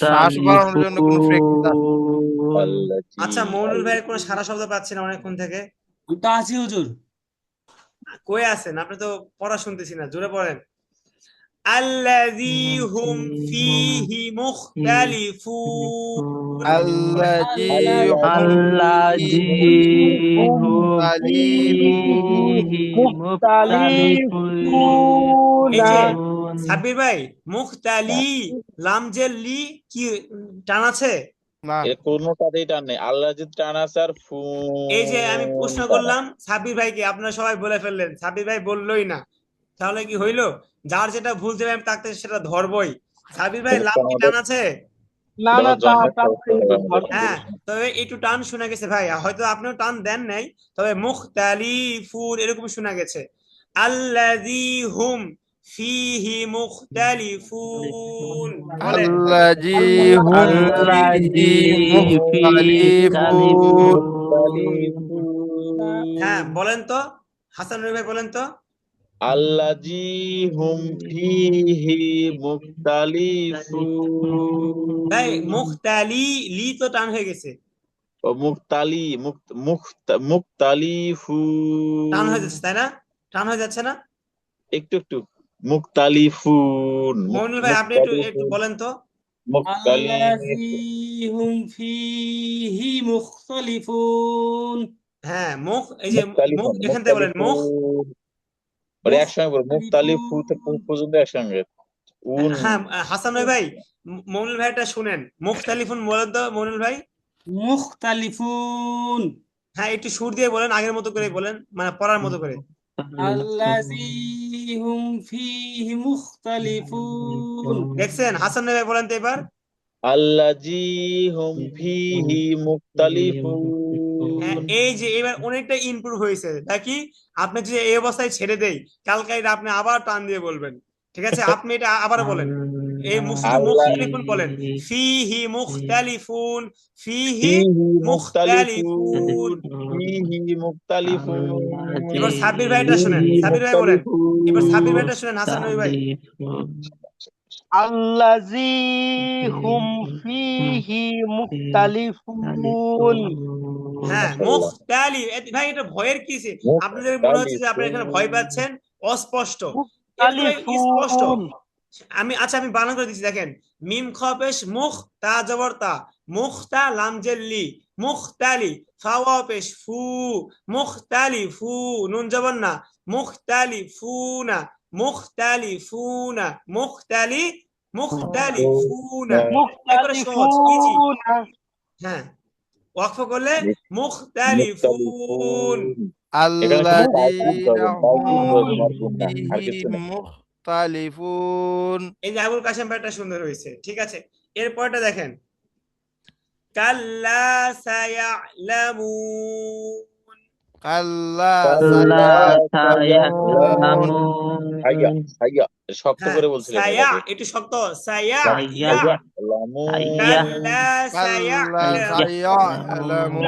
শ্বাস বাড়ানোর জন্য কোনো প্র্যাকটিস আছে? মুক্তালিফুন। আল্লাযী আচ্ছা মৌলুল ভাইয়ের কোনো আল্লাযী। সারা শব্দ পাচ্ছি না অনেকক্ষণ থেকে। আমি তো আছি হুজুর। কই আছেন আপনি? তো পড়া শুনতেছি না, জোরে পড়েন। الذي هم فيه مختلفون، বলেন। আল্লাযী হুম আল্লাযী ফীহি হুম মুখতালিফুন। ফীহি মুখতালিফুন। এই যে সাব্বির ভাই, মুখতালি, লাম যে লি, কি টান আছে? না, এর কোনোটাতেই টান নেই, আল্লাযী টান আছে আর এই যে আমি ফুন প্রশ্ন টান করলাম আছে। সাব্বির ভাইকে, আপনারা সবাই বলে ফেললেন, সাব্বির ভাই বললোই না। তাহলে কি হইলো? যার যেটা ভুল দেবে আমি তাকে সেটা ধরবই। সাব্বির ভাই, তাহলে তো লাম কি আমাদের টান আছে? জন্মের সমস্যা হবে আমাদের। হ্যাঁ, তবে একটু টান শোনা গেছে ভাই, হয়তো আপনিও টান দেন নাই, তবে মুখতালিফুন এরকম শোনা গেছে। আল্লাযী হুম ফীহি মুখতালিফুন, বলেন। আল্লাযী হুম ফীহি আল্লাযী মুখতালিফুন। হ্যাঁ মুখতালিফুন। বলেন তো, হাসান রবি ভাই বলেন তো। আল্লাযী হুম ফীহি ভাই মুখতালিফুন। মুখতালি, লি তো টান হয়ে গেছে, ও মুক্তালি, টান হয়ে মুক্তালিফুন। যাচ্ছে তাই না? টান হয়ে যাচ্ছে না? একটু একটু, মুক্তালিফুন, মইনুল ভাই আপনি একটু একটু মুক্তালিফুন, বলেন তো। মুক্তালি। আল্লাযী হুম ফীহি মুখতালিফুন। হ্যাঁ মুখ, এই যে মুখ মুক্তালিফুন, এখান থেকে বলেন, মুখ, মুক্তালিফুন। ওরে একসঙ্গে বলো, মুক্তালিফু মুখতালিফুন। থেকে পর্যন্ত একসঙ্গে। উন। হ্যাঁ হাসান ভাই, মইনুল ভাইটা শুনেন, মুখতালিফুন বলেন তো মইনুল ভাই। মুখতালিফুন। হ্যাঁ একটু সুর দিয়ে বলেন, আগের মতো করে বলেন, মানে পড়ার মতো করে। আল্লাযী হুম ফীহি মুখতালিফুন। দেখছেন? হাসান ভাই বলেন তো এবার। আল্লাযী হুম ফীহি হ্যাঁ, মুখতালিফুন। এই যে এবার অনেকটা ইমপ্রুভ হয়েছে নাকি? আপনি যদি এই অবস্থায় ছেড়ে দেই, কালকে এটা আপনি আবার টান দিয়ে বলবেন। ঠিক আছে, আপনি এটা আবার বলেন। এই শুধু আল্লাহ মুখতালিফুন বলেন, ফিহি মুখতালিফুন, ফিহি ফীহি মুখতালিফুন, মুখতালিফুন। ফীহি মুখতালিফুন, এবার সাব্বির ভাইটা শুনেন, ফীহি সাব্বির ভাই বলেন। এবার সাব্বির ভাইটা শুনেন, হাসান নবী ভাই। আল্লাযী হুম ফীহি মুখতালিফুন। হ্যাঁ মাশাআল্লাহ। মুখতালিফ, ভাই এটা ভয়ের কিসে? আপনাদের মনে হচ্ছে যে আপনারা এখানে ভয় মুখতালিফুন। পাচ্ছেন, অস্পষ্ট। এটা তো ভাই স্পষ্ট। মুখতালিফুন। আচ্ছা আমি বানান করে দিচ্ছি, দেখেন। মিম খ পেশ মুখ, তা জবর তা, মুখতা লাম জেল্লি, মুখতালি, ফা ওয়াও পেশ ফু, মুখতালি ফু, নুন জবর না, মুখতালি ফুনা, মুখতালি ফুনা, মুখতালি, মুখতালি ফুনা। একবারে সহজ, ইজি। মুখতালিফুনা। হ্যাঁ, ওয়াকফ করলে মুখতালিফুন। মুখতালিফুন। এখানে শুধু তাওকীদ আল্লাযীনা করবেন, তাওকীদ হুম করবেন আর গুণা, আর ফীহি কিছু নেই। মুখতালিফুন। এই যে আবুল কাশেম ভাইটা সুন্দর হয়েছে, ঠিক আছে। এরপরটা দেখেন, কাল্লা সায়ালামুন। কাল্লা কাল্লা সায়ালামুন। সায়ালামুন। হাইয়া, হাইয়া শক্ত হ্যাঁ করে বলছিলেন এর সায়া আগে। একটু শক্ত, সায়া ইয়া, সায়ালামুন। কাল্লা কাল্লা সায়ালামুন। সায়ালামুন।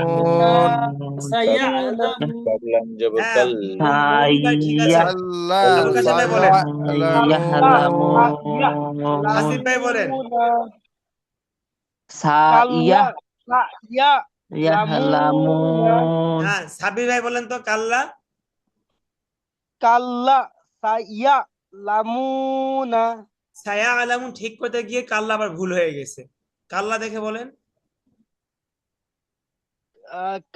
সায়ালামুন। কাবলাম জবর হ্যাঁ কাল। মনির ভাই ঠিক আছে। কাল্লা আবুল কাশেম ভাই বলেন, সায়ালামুন। আসিফ ভাই বলেন, কাল্লা সায়ালামুনা। হ্যাঁ সাবির ভাই বলেন তো কাল্লা। কাল্লা সায়ালামুনা। সায়া আলামুন ঠিক করতে গিয়ে কাল্লা আবার ভুল হয়ে গেছে। কাল্লা দেখে বলেন।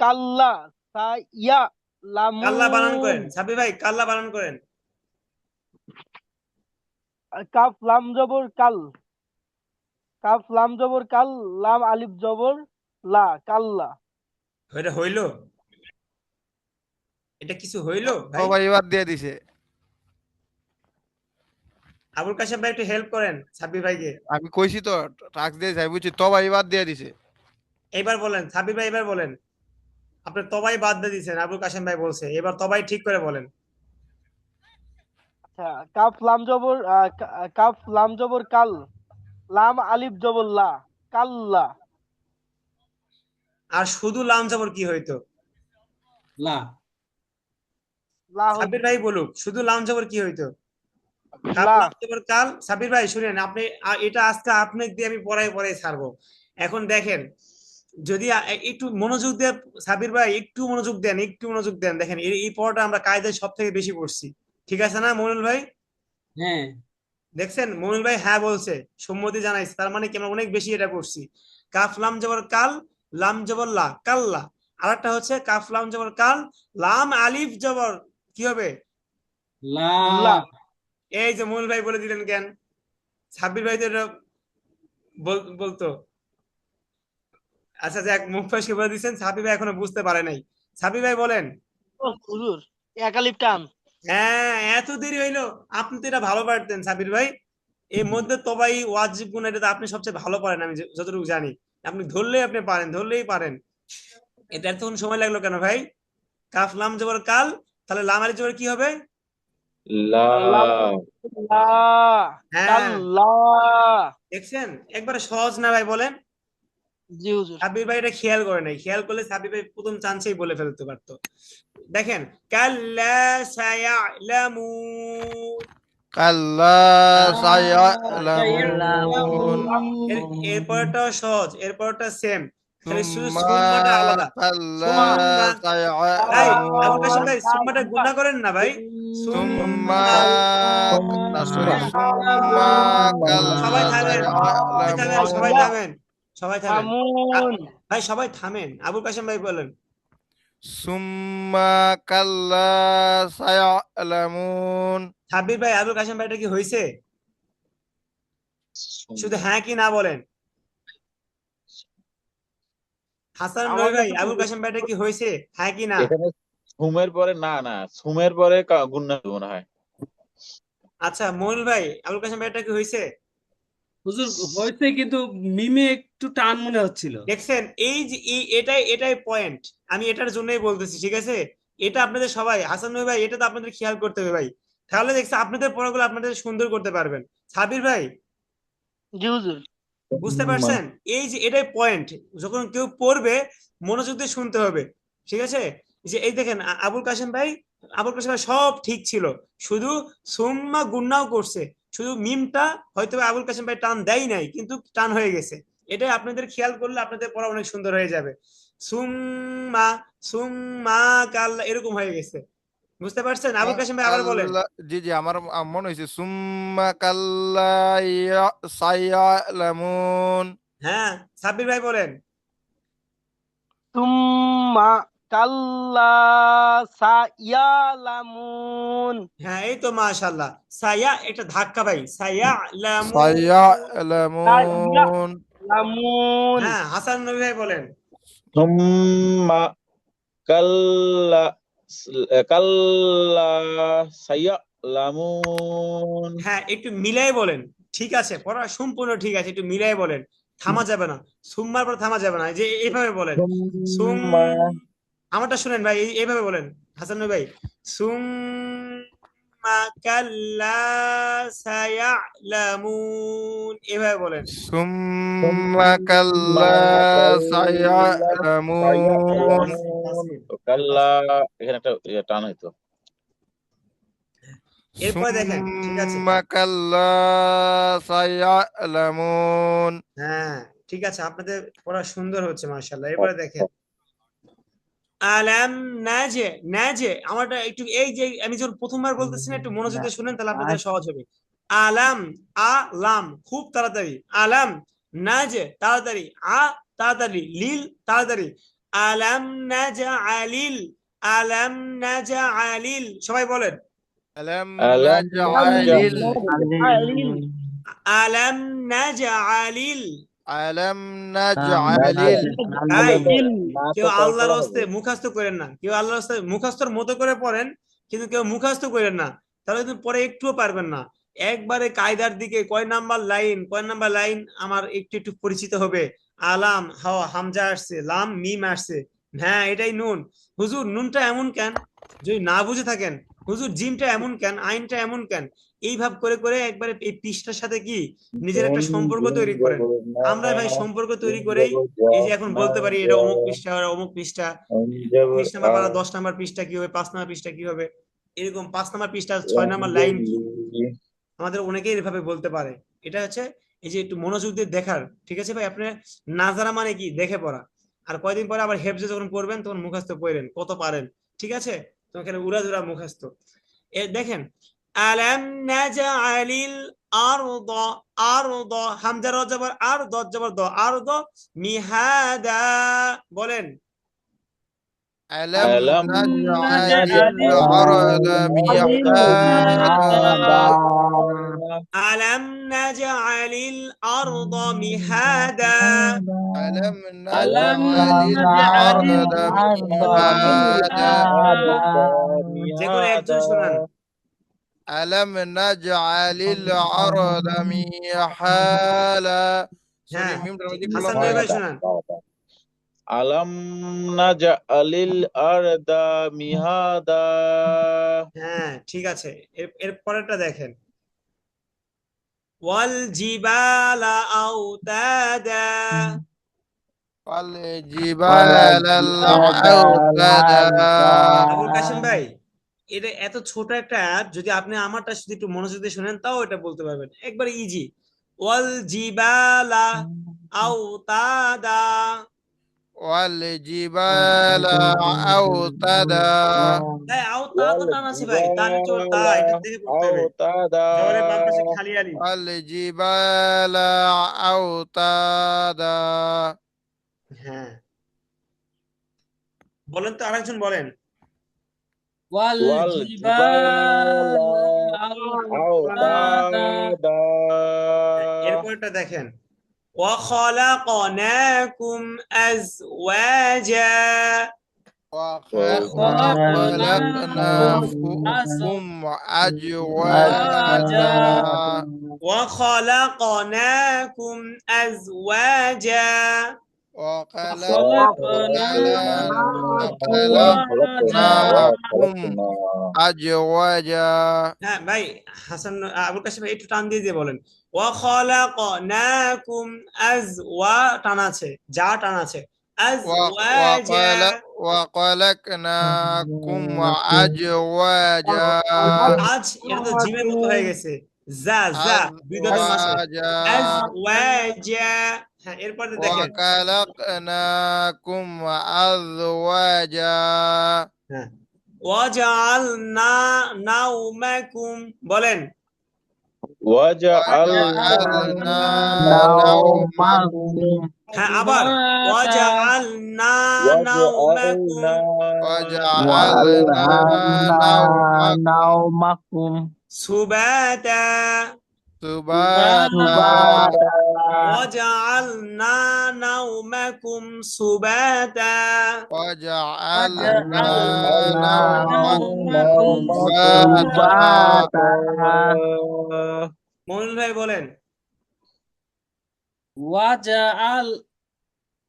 কাল্লা কাল্লা বানান সায়ালামুন। করেন, সাবির ভাই কাল্লা বানান করেন। কাফ লাম জবর কাল, কাফ লাম জবর কাল, লাম আলিফ জবর লা, কাল্লা। এটা হইলো? এটা কিছু হইলো ভাই? সবাই এবার দিয়ে দিছে। আবুল কাশেম ভাই একটু হেল্প করেন সাব্বির ভাইকে। আমি কইছি তো টাস্ক দিয়ে যাই বুঝছি, তবা এবার দিয়ে দিছে। এবার বলেন সাব্বির ভাই, এবার বলেন। আপনি তবাই বাদ দিয়ে দিয়েছেন, আবুল কাশেম ভাই বলছে, এবার তবাই ঠিক করে বলেন। আচ্ছা, কাফ লাম জবর কাফ লাম জবর কাল, লাম আলিফ জবর লা, কাল্লা। আর শুধু লাম জবর কি হইতো? লা। লা সাব্বির হইতো। ভাই বলুক, শুধু লাম জবর কি হইতো? কাপ লা। লাম জবর কাল। সাব্বির ভাই শুনেন, আপনি এটা আজকে আপনাকে দিয়ে আমি পড়াই পড়াই ছাড়বো। এখন দেখেন, যদি একটু মনোযোগ দিয়ে, সাবির ভাই একটু মনোযোগ দেন, একটু মনোযোগ দেন, দেখেন এই পড়াটা আমরা কায়দায় সব থেকে বেশি পড়ছি। ঠিক আছে না মনিল ভাই? হ্যাঁ। দেখছেন মনিল ভাই হ্যাঁ বলছে, সম্মতি জানাইছে, তার মানে কি আমরা অনেক বেশি এটা পড়ছি। কাফ লাম জবর কাল, লাম জবর লা, কাল্লা। আর একটা হচ্ছে কাফ লাম জবর কাল, লাম আলিফ জবর কি হবে? লা। লা। এই যে মনিল ভাই বলে দিলেন কেন? সাব্বির ভাই তো এটা বলতো। আচ্ছা যাক, মুখ ফসকে বলে দিচ্ছেন, সাব্বির ভাই এখনো বুঝতে পারে নাই। সাব্বির ভাই বলেন। হুজুর এক আলিফ টান। হ্যাঁ এত দেরি হইলো? আপনি তো এটা ভালো পারতেন সাবির ভাই। এর মধ্যে তবাই ওয়াজিব গুণ এটা তো আপনি সবচেয়ে ভালো পারেন, আমি যতটুকু জানি। আপনি ধরলেই আপনি পারেন, ধরলেই পারেন। এটা এতক্ষণ সময় লাগলো কেন ভাই? কাফ লাম জবর কাল, তাহলে লাম আলিফ জবর কি হবে? লা। লাম লা, হ্যাঁ কাল্লা। দেখছেন, একবারে সহজ না ভাই বলেন? জি হুজুর। সাবির ভাই এটা খেয়াল করে নাই, খেয়াল করলে সাবির ভাই প্রথম চান্সেই বলে ফেলতে পারতো। দেখেন, কাল্লা সায়ালামুন। কাল্লা সায়ালামুন। এরপরটা সহজ, এরপরটা সেম, খালি শুধু সুম্মা সুম্মাটা আলাদা। কাল্লা সুম্মা, ভাই আবুল কাশেম ভাই সায়ালামুন। সুম্মাটা গুণা করেন না ভাই। সুম্মা সুম্মা, না সরি, সুম্মা কাল্লা সবাই থামেন, সবাই থামেন, সবাই সায়ালামুন। থামেন, সবাই থামেন। আমুন। ভাই সবাই থামেন, আবুল কাশেম ভাই বলেন। সুম্মা কাল্লা সায়ালামুন। সাব্বির ভাই আবুল কাশেম ভাইটা কি হয়েছে? শুধু হ্যাঁ কি না বলেন। হাসান নবী আমার ভাই, কাছে তো আবুল কাশেম ভাইটা কি হয়েছে, হ্যাঁ কি না? এখানে সুমের পরে না সুমের পরে গুন্না মনে হয়। আচ্ছা মইনুল ভাই, আবুল কাশেম ভাইটা কি হয়েছে? হুজুর হয়েছে, কিন্তু মিমে একটু টান মনে হচ্ছিল। দেখছেন, এই যে এটাই পয়েন্ট, আমি এটার জন্যই বলতেছি, ঠিক আছে? এটা আপনাদের সবাই, হাসান নবী ভাই, এটা তো আপনাদের খেয়াল করতে হবে ভাই, তাহলে দেখছি আপনাদের পড়াগুলো আপনাদের সুন্দর করতে পারবেন। সাবির ভাই, জি হুজুর। বুঝতে পারছেন? এই যে এটাই পয়েন্ট, যখন কেউ পড়বে মনোযোগ দিয়ে শুনতে হবে, ঠিক আছে? যে এই দেখেন আবুল কাশেম ভাই সব ঠিক ছিল, শুধু সুম্মা গুন্নাও করছে, শুধু মিমটা হয়তো আবুল কাশেম ভাই টান দেয় নাই, কিন্তু টান হয়ে গেছে। এটাই আপনাদের খেয়াল করলে আপনাদের পড়া অনেক সুন্দর হয়ে যাবে। সুম্মা সুম্মা কাল্লা এরকম হয়ে গেছে, বুঝতে পারছেন? আবুল কাশেম ভাই আবার বলেন। কাল্লা, জি জি, আমার মনে হয়েছে সুম্মা কাল্লা সায়ালামুন। হ্যাঁ, সাব্বির ভাই বলেন। তুম্মা কাল্লা সায়ালামুন। হ্যাঁ, এই তো মাশাআল্লাহ। সায়া একটা ধাক্কা ভাই, সায়া লামু। সায়ালামুন। সায়ালামুন। হ্যাঁ, হাসান নবী ভাই বলেন। সুম্মা কাল্লা কাল্লা সায়ালামুন। হ্যাঁ, একটু মিলাই বলেন। ঠিক আছে, পড়া সম্পূর্ণ ঠিক আছে, একটু মিলাই বলেন, থামা যাবে না, সুম্মার পর থামা যাবে না, এই যে এইভাবে বলেন। সুম, সুম্মা আমারটা শুনেন ভাই, এইভাবে বলেন হাসান নবী ভাই। সুম্মা কাল্লা সায়ালামুন, এইভাবে বলেন। সুম্মা কাল্লা সায়ালামুন। কাল্লা, এখানে একটা টান হইতো। এরপরে দেখেন, ঠিক আছে? সুম্মা কাল্লা সায়ালামুন। হ্যাঁ, ঠিক আছে, আপনাদের পড়া সুন্দর হচ্ছে মাশাআল্লাহ। এবারে দেখেন, আলাম নাজে, নাজে আমারটা একটু, এই যে আমি যখন প্রথমবার বলতেছি না, একটু মনোযোগ দিয়ে শুনেন, তাহলে আপনাদের সহজ হবে। আলাম, আলাম খুব তাড়াতাড়ি, আলাম নাজে তাড়াতাড়ি, তাড়াতাড়ি, লিল তাড়াতাড়ি, আলাম নাজা আলিল, আলাম নাজা আলিল, সবাই বলেন। আলাম আলাম নাজআলিল। আলিল। আলাম নাজা আলিল। আলাম নাজআলিল। ভাই, না কেউ তো কল আল্লাহর করা হস্তে হবে। মুখস্থ করেন না, কেউ আল্লাহর হস্তে মুখস্থর মতো করে পড়েন, কিন্তু কেউ মুখস্থ করেন না, তাহলে কিন্তু পরে একটুও পারবেন না। একবারে কায়দার দিকে কয় নাম্বার লাইন আমার একটু একটু পরিচিত হবে। আলাম, হামজা আসছে, লাম মিম আসছে, হ্যাঁ এটাই নুন। হুজুর নুনটা এমন কেন, যদি না বুঝে থাকেন, হুজুর জিমটা এমন কেন, আইনটা এমন কেন, এইভাব করে করে একবারে এই পৃষ্ঠার সাথে কি নিজের একটা সম্পর্ক তৈরি করেন। আমরা ভাই সম্পর্ক তৈরি করেই এই যে এখন বলতে পারি এটা অমুক পৃষ্ঠা, ওটা অমুক পৃষ্ঠা, 19 নাম্বার পারা 10 নাম্বার পৃষ্ঠা কি হবে, 5 নাম্বার পৃষ্ঠা কি হবে, এরকম 5 নাম্বার পৃষ্ঠা 6 নাম্বার লাইন কি, আমাদের অনেকেই এভাবে বলতে পারে। এটা হচ্ছে এই যে একটু মনোযোগ দিয়ে দেখার, ঠিক আছে ভাই? আপনি নাজারা মানে কি, দেখে পড়া, আর কয়দিন পরে আবার হেফজে যখন পড়বেন তখন মুখস্থ পড়েন কত পারেন, ঠিক আছে? তখন এখানে উড়াধুরা মুখস্থ। দেখেন, আলাম নাজআলিল আরদ, আরদ, হামজা র জবর আর, দ জবর দ, আরদ মিহাদা, বলেন। আলাম আলাম নাজআলিল আরদা মিহাদা। আলাম নাজআলিল আরদ মিহাদা। আলাম আলাম নাজআলিল নাজআলিল আরদা মিহাদা। যে কোনো একজন শোনান। আলাম নাজআলিল আরদা মিহালা। সরি, হ্যাঁ, মিমটার মধ্যে একটু হাসান লম্বা নবী হয়ে ভাই গেছে। শোনান। আলাম নাজআলিল আরদা মিহাদা। হ্যাঁ, ঠিক আছে, এর পরেরটা দেখেন, ওয়াল জিবালা আওতাদা। ওয়াল জিবালাল আওতাদা। আবুল কাশিম ভাই, এটা এত ছোট একটা অ্যাপ, যদি আপনি আমারটা শুধু একটু মনোযোগ দিয়ে শুনেন তাও এটা বলতে পারবেন, একবারে ইজি। ওয়াল জিবালা আওতাদা। ওয়াল জিবালা আওতাদা। তাই আওতাদা ওয়াল টান আছে ভাই, তা নিচে ওর তা, জিবালা এটা দেখে পড়তে হবে। আওতাদা। জবরের বাম পাশে খালি আলি। ওয়াল জিবালা আওতাদা। হ্যাঁ, বলেন তো, আরেকজন বলেন। ওয়াল ওয়াল জিবালা জিবালা আওতাদা। আওতাদা। এরপরটা দেখেন, وخلقناكم أزواجا وخلقناكم أزواجا وخلقناكم أزواجا وخلقناكم أزواجا হ্যাঁ ভাই হাসান আবুল কাশিম ভাই একটু টান দিয়ে দিয়ে বলেন وخلقناكم টান আছে যা টান আছে أزواجا وخلقناكم أزواجا আজ এটা তো জিমের মতো হয়ে গেছে যা দুই দাঁতের মাঝে أزواجا أزواجا হ্যাঁ এরপরে দেখেন وخلقناكم أزواجا হ্যাঁ وجعلنا نومكم বলেন وجعلنا نومكم হ্যাঁ আবার وجعلنا نومكم وجعلنا نومكم سباتا سباتا وجعلنا نومكم سباتا وجعلنا نومكم سباتا মনির ভাই বলেন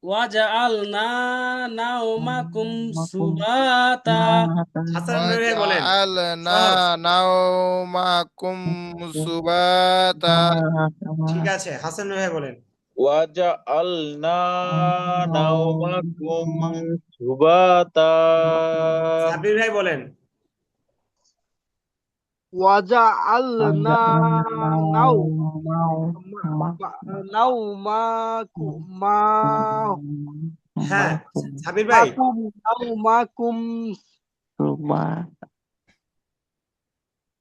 ওয়াজআলনা নাওমাকুম সুবাতা হাসান ভাই বলেন وجعلنا সহজ نومكم سباتا ঠিক আছে হাসান ভাই বলেন وجعلنا نومكم سباتا সাবির ভাই বলেন وجعلنا نومكم হ্যাঁ সাবির ভাই نومكم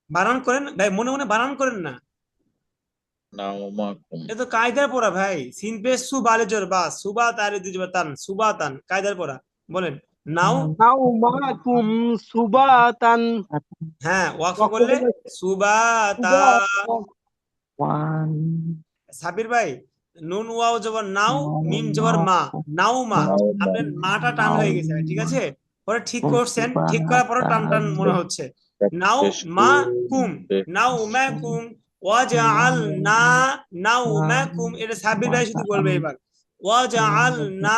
বানান করেন ভাই মনে মনে বানান করেন না نومكم এ তো কায়দার পড়া ভাই সিন পেশ সু বালে জোর বা সুবা তারে দুজবাতান সুবাতান কায়দার পড়া বলেন নাও نومكم سباتا হ্যাঁ ওয়াকফ করলে সুবাতা সাবির ভাই নুন ওয়াও জবর নাও মিম জবর মা নাও মা আপনার মাটা টান হয়ে গেছে ঠিক আছে পরে ঠিক করছেন ঠিক করার পরে টান টান মনে হচ্ছে নাও মা কুম নাও মা কুম ওয়াজআলনা নাওমাকুম এটা সাবির ভাই শুধু বলবে এবার ওয়াজআলনা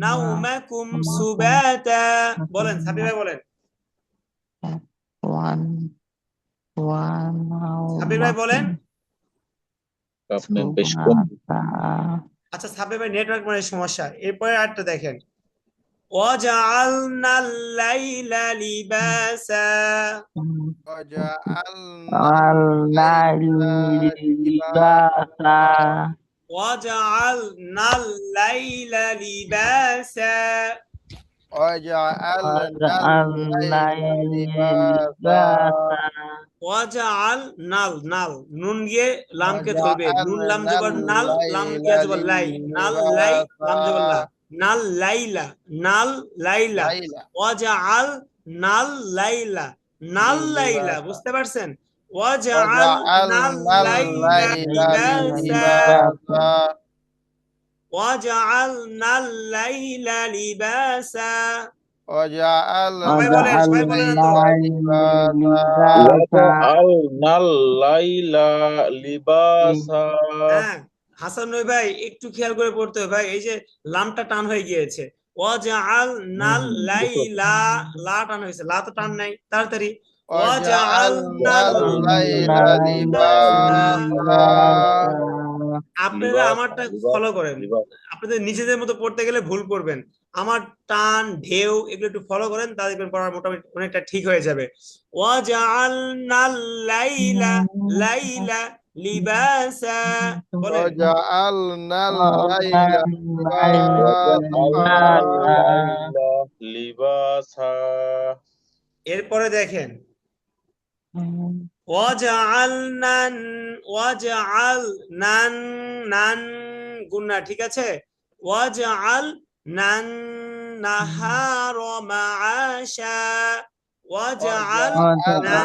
নাওমাকুম সুবাতা বলেন সাবির ভাই বলেন সাবির ভাই বলেন আপনার বেশ কম আচ্ছা সাবির ভাই নেটওয়ার্ক মানে সমস্যা এরপরে আরেকটা দেখেন وجعلنا الليل لباسا وجعلنا الليل لباسا ওয়াজআল নাল নাল নুন গিয়ে লামকে ধরবে নুন লাম জবর নাল লাম গিয়ে জবর লাই নাল লাই লাম জবর লা নাল লাইলা নাল লাইলা ওয়াজআল নাল লাইলা নাল লাইলা বুঝতে পারছেন ওয়াজআল নাল লাইলা লিবাসা وجعلنا الليل لباسا وجعلنا الليل لباسا হাসান ভাই একটু খেয়াল করে পড়তে হবে ভাই এই যে লামটা টান হয়ে গিয়েছে وجعلنا الليل লা টান হয়েছে লা তো টান নাই তাড়াতাড়ি وجعلنا الليل لباسا আপনারা আমারটা ফলো করেন আপনাদের নিজেদের মতো পড়তে গেলে ভুল করবেন আমার টান ঢেউ এগুলো একটু ফলো করেন তাহলে দেখবেন পড়ার মোটামুটি অনেকটা ঠিক হয়ে যাবে ওয়াজআলনাল লাইলা লাইলা লিবাসা বলেন وجعلنا الليل لباسا এরপরে দেখেন ওয়াজআলনা নান গুন্না ঠিক আছে ওয়াজআলনা নাহার মাআশা ওয়াজআলনা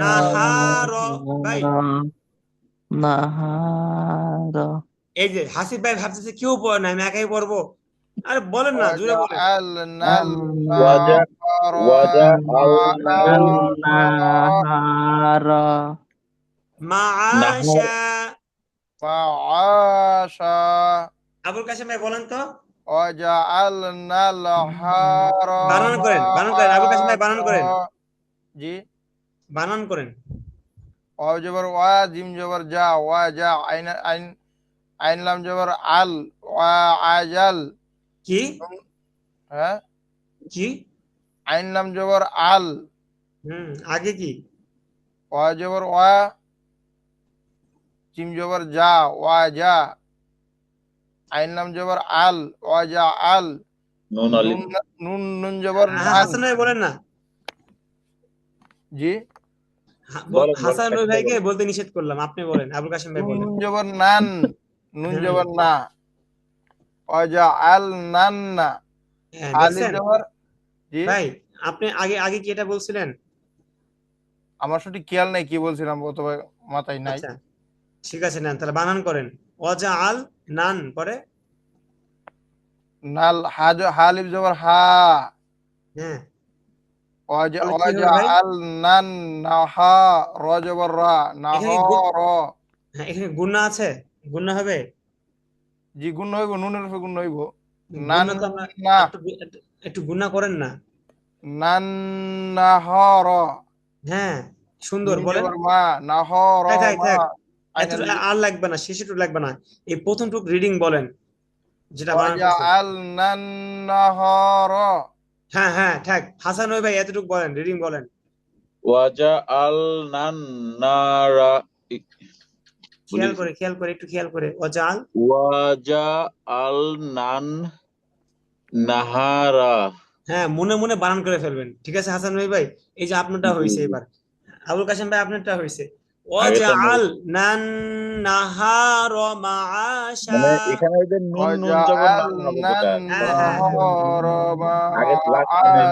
নাহার ভাই নাহারা এই যে হাসিব ভাই ভাবতেছে কেউ পড়ে না, আমি একাই পড়বো। আরে বলেন না, জোরে বলেন। ওয়াজআলনাল ওয়াজা নাহারা ওয়াজা আল নাল নাহারা নাহার মাআশা। মাআশা আবুল কাশেম ভাই বলেন তো, ওয়াজআলনাল হারামা বানান করেন আবুল কাশেম ভাই, বানান করেন, জি বানান করেন। ওয়াও জবর ওয়া জিম জবর যা ওয়া যা আইন আইন আইন লাম জবর আল ওয়া আজাল কি হ্যাঁ কি? আইন লাম জবর আল আগে কি? ওয়া জবর ওয়া জিম জবর যা ওয়া যা আইন লাম জবর আল ওয়া যা আল নুন আলিফ নুন নুন জবর নান হাসান ভাই বলেন না, জি বলেন হাসান বলেন ভাইকে বলতে নিষেধ করলাম, আপনি বলেন, আবুল কাশেম ভাই বলেন। নুন জবর নান নুন জবর না ওয়া যা আল নান না হ্যাঁ, আলিফ দেখছেন জবর জি ভাই, আপনি আগে আগে কি এটা বলছিলেন? আমার সঠিক খেয়াল নাই কি বলছিলাম, অথবা মাথায় নাই। আচ্ছা ঠিক আছে, নেন তাহলে বানান করেন। ওয়াজা আল নান পরে নাল হালিফ জবর হা হ্যাঁ, ওয়াজা তাহলে কি হবে ওয়াজা ভাই? আল নান নাহা র জবর রা নাহ এখানে র হ্যাঁ, এখানে গুণা আছে, গুণা হবে। জি গুণ হইব নুনের উপর গুণ হইব নান গুণা তো আমরা না একটু গুণা করেন না। নান নাহ র হ্যাঁ সুন্দর মিম বলেন। জবর মা নাহ র থাক থাক মা থাক, আইন এত আর লাগবে না, শেষেটুকু লাগবে না, এই প্রথমটুকু রিডিং বলেন যেটা বানান ওয়াজা করছেন। আল নান নাহ র হ্যাঁ হ্যাঁ থাক, হাসান ওই ভাই এতটুকু বলেন, রিডিং বলেন। ওয়াজা আল নান নারা খেয়াল করে একটু খেয়াল করে। ওয়াজাল ওয়াজা আল নান নাহারা হ্যাঁ, মনে মনে বানান করে ফেলবেন, ঠিক আছে হাসান ভাই ভাই? এই যে আপনারটা হয়েছে, এবার আবুল কাশেম ভাই আপনারটা হয়েছে। আগে তো আমার ওয়াজাল নান নাহার মাআশা। মানে এখানে ওই যে নুন নুন ওয়াজা জবর আল নান হবে নান যেটা হ্যাঁ নাহ হ্যাঁ র মা আগে মানে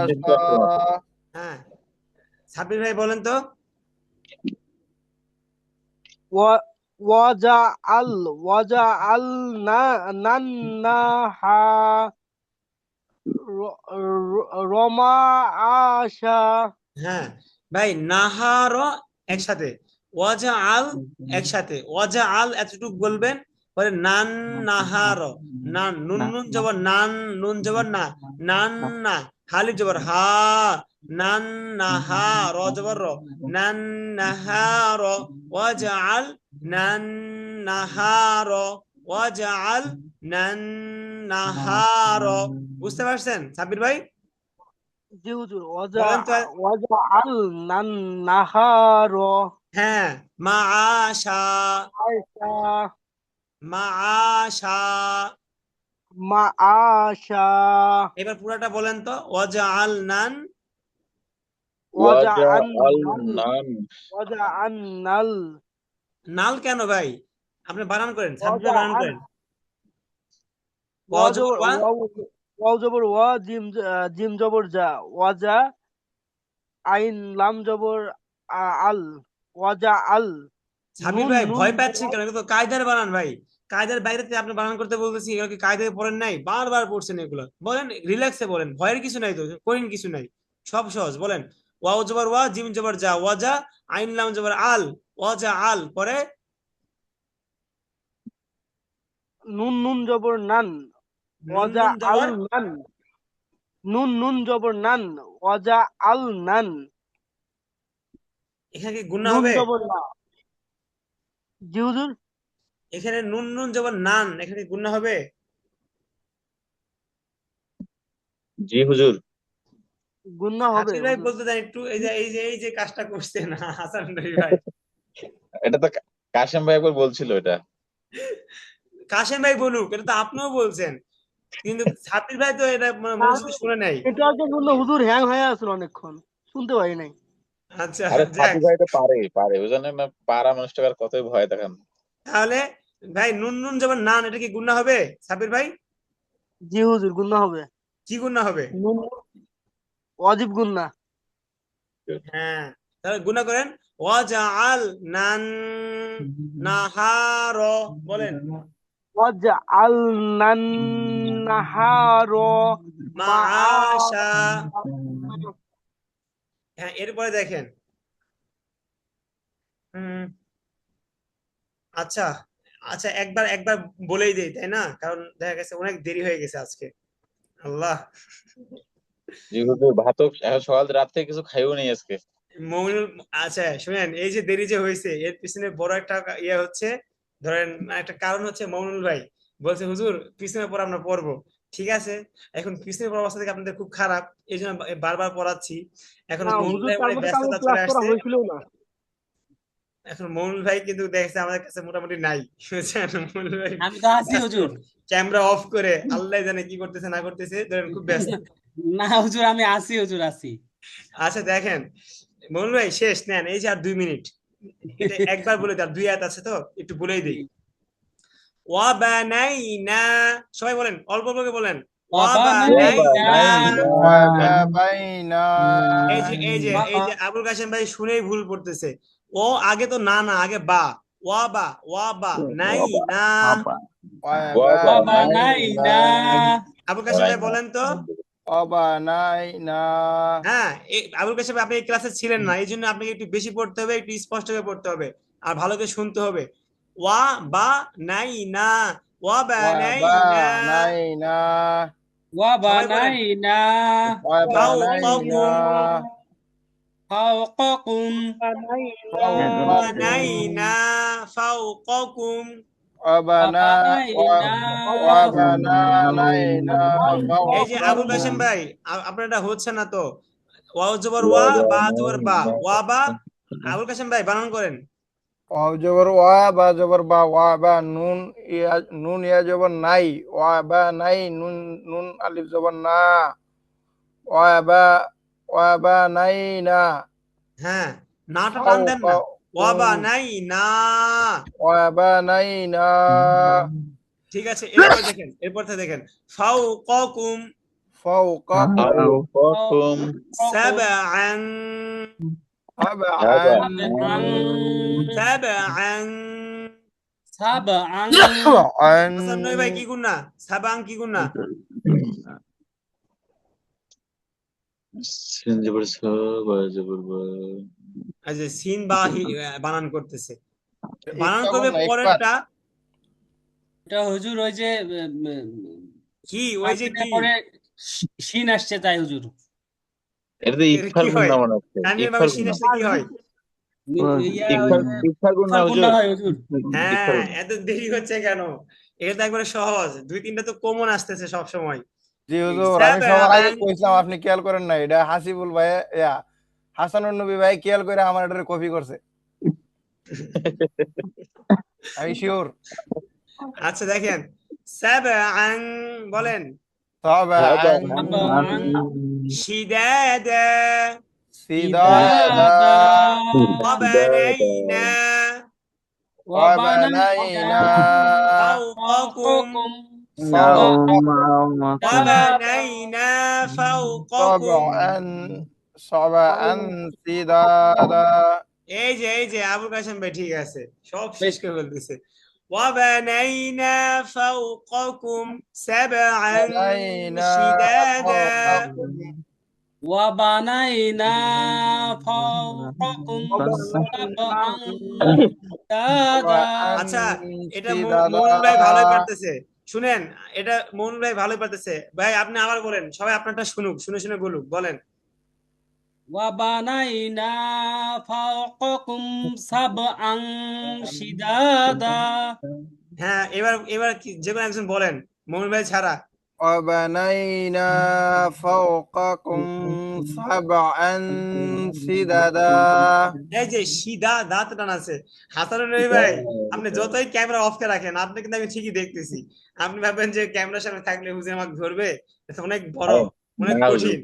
সেন্টেন্স মতো হ্যাঁ, সাব্বির ভাই বলেন তো। ওয়াজা আল নান্নাহা রমা আশা। হ্যাঁ ভাই, নাহার একসাথে, ওয়াজা আল একসাথে, ওয়াজা আল এতটুকু বলবেন, পরে নান নাহার, নান নুন নুন জবর নান, নুন জবর না, নান না, হালিফ জবর হা, নান নাহা, র জবর র, নান নাহার, ওয়াজা আল নান নাহার, ওয়াজা আল নান নাহার। বুঝতে পারছেন সাব্বির ভাই? জি হুজুর, বলেন তো। ওয়াজআল নাহার হ্যাঁ, মাআশা আশা মাআশা। মাআশা এবার পুরাটা বলেন তো। ওয়াজআল নান, ওয়াজা আল ওয়াজআল নান ওয়াজআল নাল কেন ভাই? আপনি বানান করেন, সাব্বির ভাই বানান করেন। ওয়া ওয়া জবর জবর ওয়া, ওয়া জবর ওয়া জিম জবর যা ওয়াজা আইন লাম জবর আল ওয়াজা আল সাব্বির নুন ভাই নুন ভয় পাচ্ছেন কেন? এগুলো তো কায়দার বানান ভাই, কায়দার বাইরে থেকে আপনি বানান করতে বলতেছি, এগুলো কি কায়দায় পড়েন নাই? বারবার পড়ছেন এগুলো, বলেন রিল্যাক্সে বলেন, ভয়ের কিছু নাই তো, কঠিন কিছু নাই, সব সহজ বলেন। ওয়া জবর ওয়া জিম জবর যা ওয়াজা আইন লাম জবর আল, ওয়াজা আল পরে নুন নুন জবর নান নুন ওয়াজা নুন আল জবর, নান নুন নুন জবর নান ওয়াজা আল নান এখানে কি গুণা নুন হবে? জবর না। জি হুজুর, এখানে নুন নুন জবর নান, এখানে কি গুণা হবে? জি হুজুর গুন্না হবে সাব্বির ভাই হুজুর। বলতে দেন একটু, এই যে কাজটা করছেন হাসান ভাই। এটা তো কাশেম ভাই একবার বলছিল এটা কাশেম ভাই বলুক, এটা তো আপনিও বলছেন, কিন্তু সাব্বির ভাই তো এটা মনোযোগ দিয়ে শুনে নাই। এটা আগে গুন্না হুজুর হ্যাং হয়ে আছিল অনেকক্ষণ, শুনতে পারি নাই। আচ্ছা আরে যাক, সাথী ভাই তো পারে পারে ওই জন্য না পারা মানুষটাকে আর কতই ভয় দেখান তাহলে ভাই নুন নুন জবর নান, এটা কি গুণা হবে সাব্বির ভাই? জি হুজুর, গুন্না হবে। কি গুণা হবে? নুন ওয়াজিব গুন্না। হ্যাঁ, তাহলে গুণা করেন। ওয়াজআল নান নাহার বলেন وجعلنا النهار মাআশা। معاشا হ্যাঁ, এরপরে দেখেন আচ্ছা আচ্ছা একবার একবার বলেই দেই, তাই না? কারণ দেখা গেছে অনেক দেরি হয়ে গেছে আজকে। আল্লাহ, যেহেতু ভাতও এখন সকাল রাত থেকে কিছু খাইও নেই আজকে। মমিনুল, আচ্ছা শুনেন, এই যে দেরি যে হয়েছে এর পিছনে বড় একটা ইয়ে হচ্ছে, ধরেন একটা কারণ হচ্ছে মমিনুল ভাই বলছে হুজুর পিছনে পড়া আমরা পড়বো। ঠিক আছে, এখন পিছনে পড়ার অবস্থা থেকে আপনাদের খুব খারাপ, এই জন্য বারবার পড়াচ্ছি। এখন না মমিনুল হুজুর ভাই মানে তারপরে কালকে ব্যস্ততা ক্লাস চলে করা আসছে। হয়েছিল না। এখন মমিনুল ভাই কিন্তু দেখছে আমাদের কাছে মোটামুটি নাই, বুঝছেন? মমিনুল ভাই আমি তো আছি ব্যস্ত, হুজুর। ক্যামেরা অফ করে আল্লাহ জানে কি করতেছে না করতেছে, ধরেন খুব ব্যস্ত। না হুজুর, আমি আছি হুজুর, আছি। আচ্ছা দেখেন মমিনুল ভাই, শেষ নেন, এই যে আর 2 মিনিট, এটা একবার বলে দেন, 2 আয়াত আছে তো একটু বলেই দিই। ওয়াবানাইনা, সবাই বলেন, অল্প অল্প করে বলেন। ওয়াবানাইনা। বাইনা এই যে এই যে এই যে আবুল কাশেম ভাই শুনেই ভুল পড়তেছে। ও আগে তো না, না আগে বা। ওয়াবা নাই না। وبنينا আবুল কাশেম ভাই বলেন তো। অবানাইনা হ্যাঁ, আবুল কাশেম ভাই আপনি এই ক্লাসে ছিলেন না, এই জন্য আপনাকে একটু বেশি পড়তে হবে, একটু স্পষ্ট করে পড়তে হবে, আর ভালো করে শুনতে হবে। ওয়া বা নাই না, ওয়া বা নাই না। ওয়াবানাইনা সবাই বলেন। وبنينا ওয়াবানাইনা فوقكم বানাইনা ফাওকাকুম। وبنينا ওয়াবানাইনা এই যে আবুল কাশেম ভাই, আপনার এটা হচ্ছে না তো। ওয়াও জবর ওয়া, বা জবর বা, ওয়া বা। আবুল কাশেম ভাই বানান করেন। ওয়াও জবর ওয়া, বা জবর বা, ওয়া বা নুন ইয়া জবর নাই, ওয়া বা নাই, নুন নুন আলিফ জবর না, ওয়া বা নাই না, হ্যাঁ, নাটা টান দেন না। ওয়া বা নাই না। ওয়া বা নাই না ঠিক আছে, এরপর দেখেন, এরপর থেকে দেখেন। ফাওকাকুম ফাওকাকুম সাবআন। সাবআন সাবআন। سبعا সাবআন হাসান নবী ভাই কি গুণা? সাবাং কি গুণা? সিন জবর স, বা জবর বা। এই যে সিন বা বানান করতেছে, বানান ইকফা করবে বল না, ইকফা। পরেরটা। এটা হুজুর ওই যে কি ওই যে কি? পরে শিন আসছে তাই হুজুর। এটা তো এর ইকফার কি গুণ হয়? না মনে হচ্ছে, তানভীর ইকফার ভাবে গুণ সিন না। আসলে কি হয়? ইকফার গুণ না ইকফার হুজুর, গুণ না হয় হুজুর। ইকফার হ্যাঁ, গুণ। এত দেরি হচ্ছে কেন? এটা তো একবারে সহজ, 2-3টা তো কমন আসতেছে সব সময়। জি হুজুর, আমি সবার আগে কইছিলাম, আপনি খেয়াল করেন না, এটা হাসিবুল ভাই, হাসানুর নবী ভাই খেয়াল করে আমার এটা কপি করছে, আমি শিওর। আচ্ছা দেখেন, সাবআন বলেন। সাবআন শিদাদা। সিদাদা ওয়াবানাইনা ওয়াবানাইনা ফাওকাকুম। ফাওকাকুম ওয়াবানাইনা ফাওকাকুম। সাবআন সিদাদা। এই যে আবুল কাশেম ভাই ঠিক আছে, সব শেষ করে ফেলতেছে। وبنينا فوقكم سبعا বানাইনা شدادا। ফাওকাকুম وبنينا فوقكم سبعا شدادا আচ্ছা, এটা সিদাদা। মৌন ভাই ভালোই পারতেছে। শুনেন, এটা মৌন ভাই ভালোই পারতেছে। ভাই আপনি আবার বলেন, সবাই আপনারটা শুনুক, শুনে শুনে বলুক, বলেন। وبنينا فوقكم سبعا شدادا হ্যাঁ, এবার এবার যে কোনো একজন বলেন, মৌন ভাই ছাড়া। وبنينا فوقكم سبعا سددا। এই যে সিধা দাঁত টান আছে। হাসানুর নবী ভাই, আপনি যতই ক্যামেরা অফ করে রাখেন, আপনি কিন্তু আমি ঠিকই দেখতেছি। আপনি ভাবেন যে ক্যামেরার সামনে থাকলে হুজুর আমাকে ধরবে, এটা অনেক বড়, অনেক না হুজুর, কঠিন।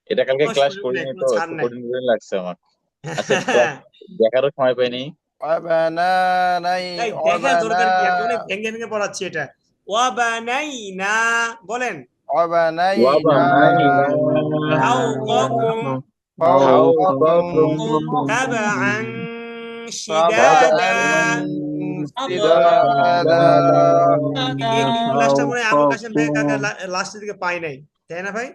এটা কালকে কোনো ক্লাস সুযোগ নেই, করিনি কোনো তো, ছাড় একটু নাই। কঠিন কঠিন লাগছে আমার। আচ্ছা, ক্লাস দেখারও সময় পাইনি। এই দেখার দরকার কি? আমি অনেক ভেঙে ভেঙে পড়াচ্ছি এটা। ওয়াবানাইনা বলেন। وبنينا ফাওকাকুম فوقكم সাবআন শিদাদা। এই ক্লাসটা মনে হয় আবুল কাশেম ভাই কাকা লাস্টের দিকে পাই নাই, তাই না ভাই?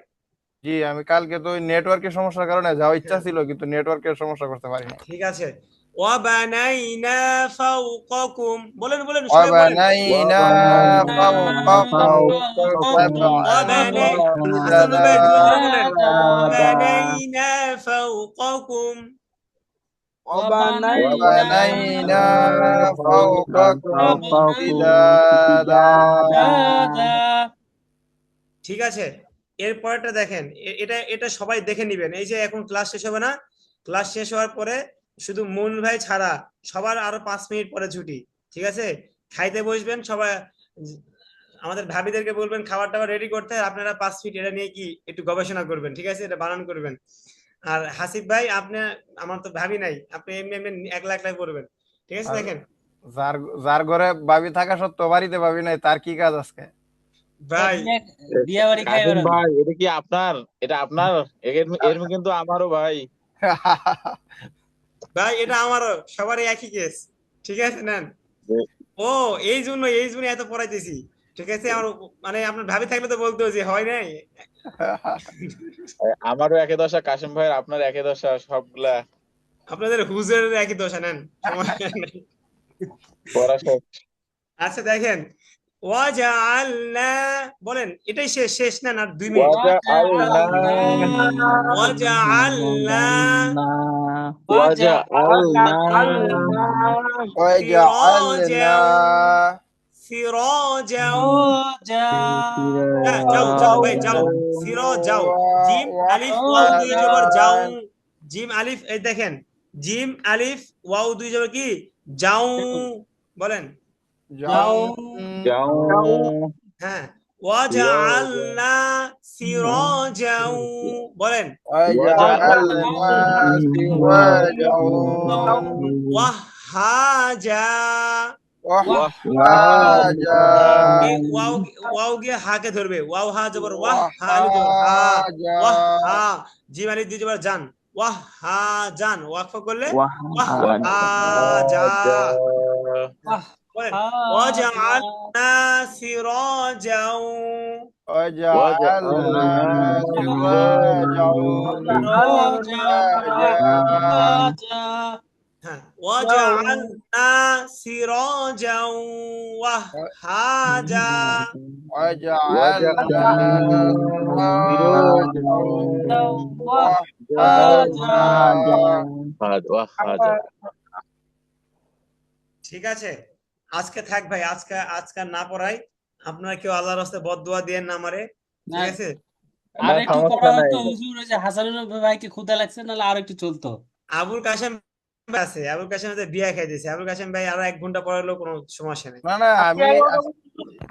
জি, আমি কালকে তো নেটওয়ার্কের সমস্যার কারণে যাওয়ার ইচ্ছা ছিল, কিন্তু নেটওয়ার্কের সমস্যা করতে পারি না। ঠিক আছে। ওয়াবানাইনা ফাওকাকুম, বলেন বলেন সবাই বলেন। وبنينا فوقكم ওয়াবানাই, سبعا হাসান ভাই জোরে شدادا জোরে বলেন। ওয়াবানাইনা ফাওকাকুম। وبنينا فوقكم شدادا। ঠিক আছে, এরপরটা দেখেন, এটা এটা সবাই দেখে নিবেন। এই যে এখন ক্লাস শেষ হবে না, ক্লাস শেষ হওয়ার পরে শুধু মুন ভাই ছাড়া সবার আরো 5 মিনিট পরে ছুটি, ঠিক আছে? খাইতে বসবেন সবাই, আমাদের ভাবিদেরকে বলবেন খাবার টাবার রেডি করতে, আর আপনারা 5 মিনিট এটা নিয়ে কি একটু গবেষণা করবেন, ঠিক আছে? এটা বানান করবেন। আর হাসিব ভাই, আপনি, আমার তো ভাবি নাই, আপনি এমনি এমনি একলা একলাই করবেন, ঠিক আছে? দেখেন যার যার ঘরে ভাবি থাকা সত্ত্বেও বাড়িতে ভাবি নাই, তার কি কাজ আজকে? ভাই, বিয়া বাড়ি খাই কাসিম বেড়ানো। ভাই, এটা কি আপনার? এটা আপনার? এর কিন্তু আমারও ভাই। ভাই এটা আমারও, সবারই একই কেস, ঠিক আছে? নেন। ও, এই জন্য এত পড়াইতেছি, ঠিক আছে? আমার মানে আপনার ভাবি থাকলে তো বলতো যে হয় নাই। আমারও একই দশা, কাসিম ভাইয়ের আপনার একই দশা, সবগুলা আপনাদের হুজুরের একই দশা, নেন, সমস্যা নাই। পড়া শেষ। আচ্ছা দেখেন, ওয়াজআলনা, বলেন এটাই শেষ, শেষ না, আর 2 মিনিট। ওয়াজআলনা وجعلنا সিরাজাও, যাও যাও ভাই যাও, সিরাজাও। জিম আলিফ ওয়াও দুই জবর যাও, জিম আলিফ, এই দেখেন, জিম আলিফ ওয়াও দুই জবর কি যাও, বলেন। হ্যাঁ, ওয়াজআলনা সিরাজাও, বলেন। ওয়াহাজা, এই ওয়াও গিয়ে হাকে ধরবে, ওয়াও হা জবর ওয়াহ, হা আলিফ জবর হা, ওয়াহ হা, জিম আলিফ দুই জবর জান, ওয়াহ হা জান, ওয়াকফ করলে ওয়াহ হাজা, বলেন। ওয়াজআলনা সিরাজাও, وجعلنا سراجا হ্যাঁ, ওয়াজআলনা সিরাজাও ওয়াহাজা, وجعلنا وهاجا ঠিক আছে? আজকে থাক ভাই, আজকে না পড়াই। আপনারা কেউ আল্লাহর রাস্তায় বদদুয়া দিয়েন না আমারে, ঠিক আছে? আর না, একটু সমস্যা পড়া নাই। হতো হুজুর, ওই যে হাসানুল ভাইকে ক্ষুধা লাগছে, নাহলে আর একটু চলতো। আবুল কাশেম আছে, আবুল কাশেম বিয়া খাইতেছে, আবুল কাশেম ভাই আরো 1 ঘন্টা পড়ালেও কোনো সমস্যা নেই। না না, আমি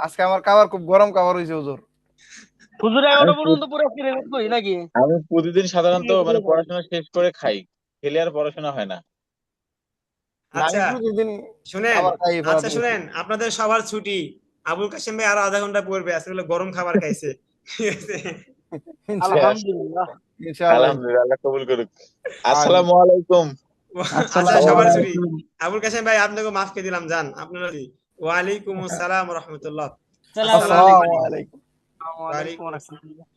আজকে আমার খাবার খুব গরম খাবার হয়েছে হুজুর। হুজুর 11টা পর্যন্ত পুরো ফিরে করি নাকি? আমি প্রতিদিন সাধারণত মানে পড়াশোনা শেষ করে খাই, খেলে আর পড়াশোনা হয় না। আচ্ছা আমি প্রতিদিন শুনেন, খাবার খাই আচ্ছা শুনেন, আপনাদের সবার ছুটি, আবুল কাশেম ভাই আরো আধা ঘন্টা পড়বে, আজকে হলো গরম খাবার খাইছে, ঠিক আছে? আলহামদুলিল্লাহ। ইনশাআল্লাহ। আলহামদুলিল্লাহ, আল্লাহ কবুল করুক। আসসালামু আলাইকুম। আচ্ছা সবার ছুটি, আবুল কাশেম ভাই আপনাকে মাফ করে দিলাম, যান আপনারা। ওয়ালাইকুম আসসালাম ওয়া রাহমাতুল্লাহ। আসসালামু আসসালামু আসসালামু আলাইকুম। ওয়ালাইকুম আসসালাম।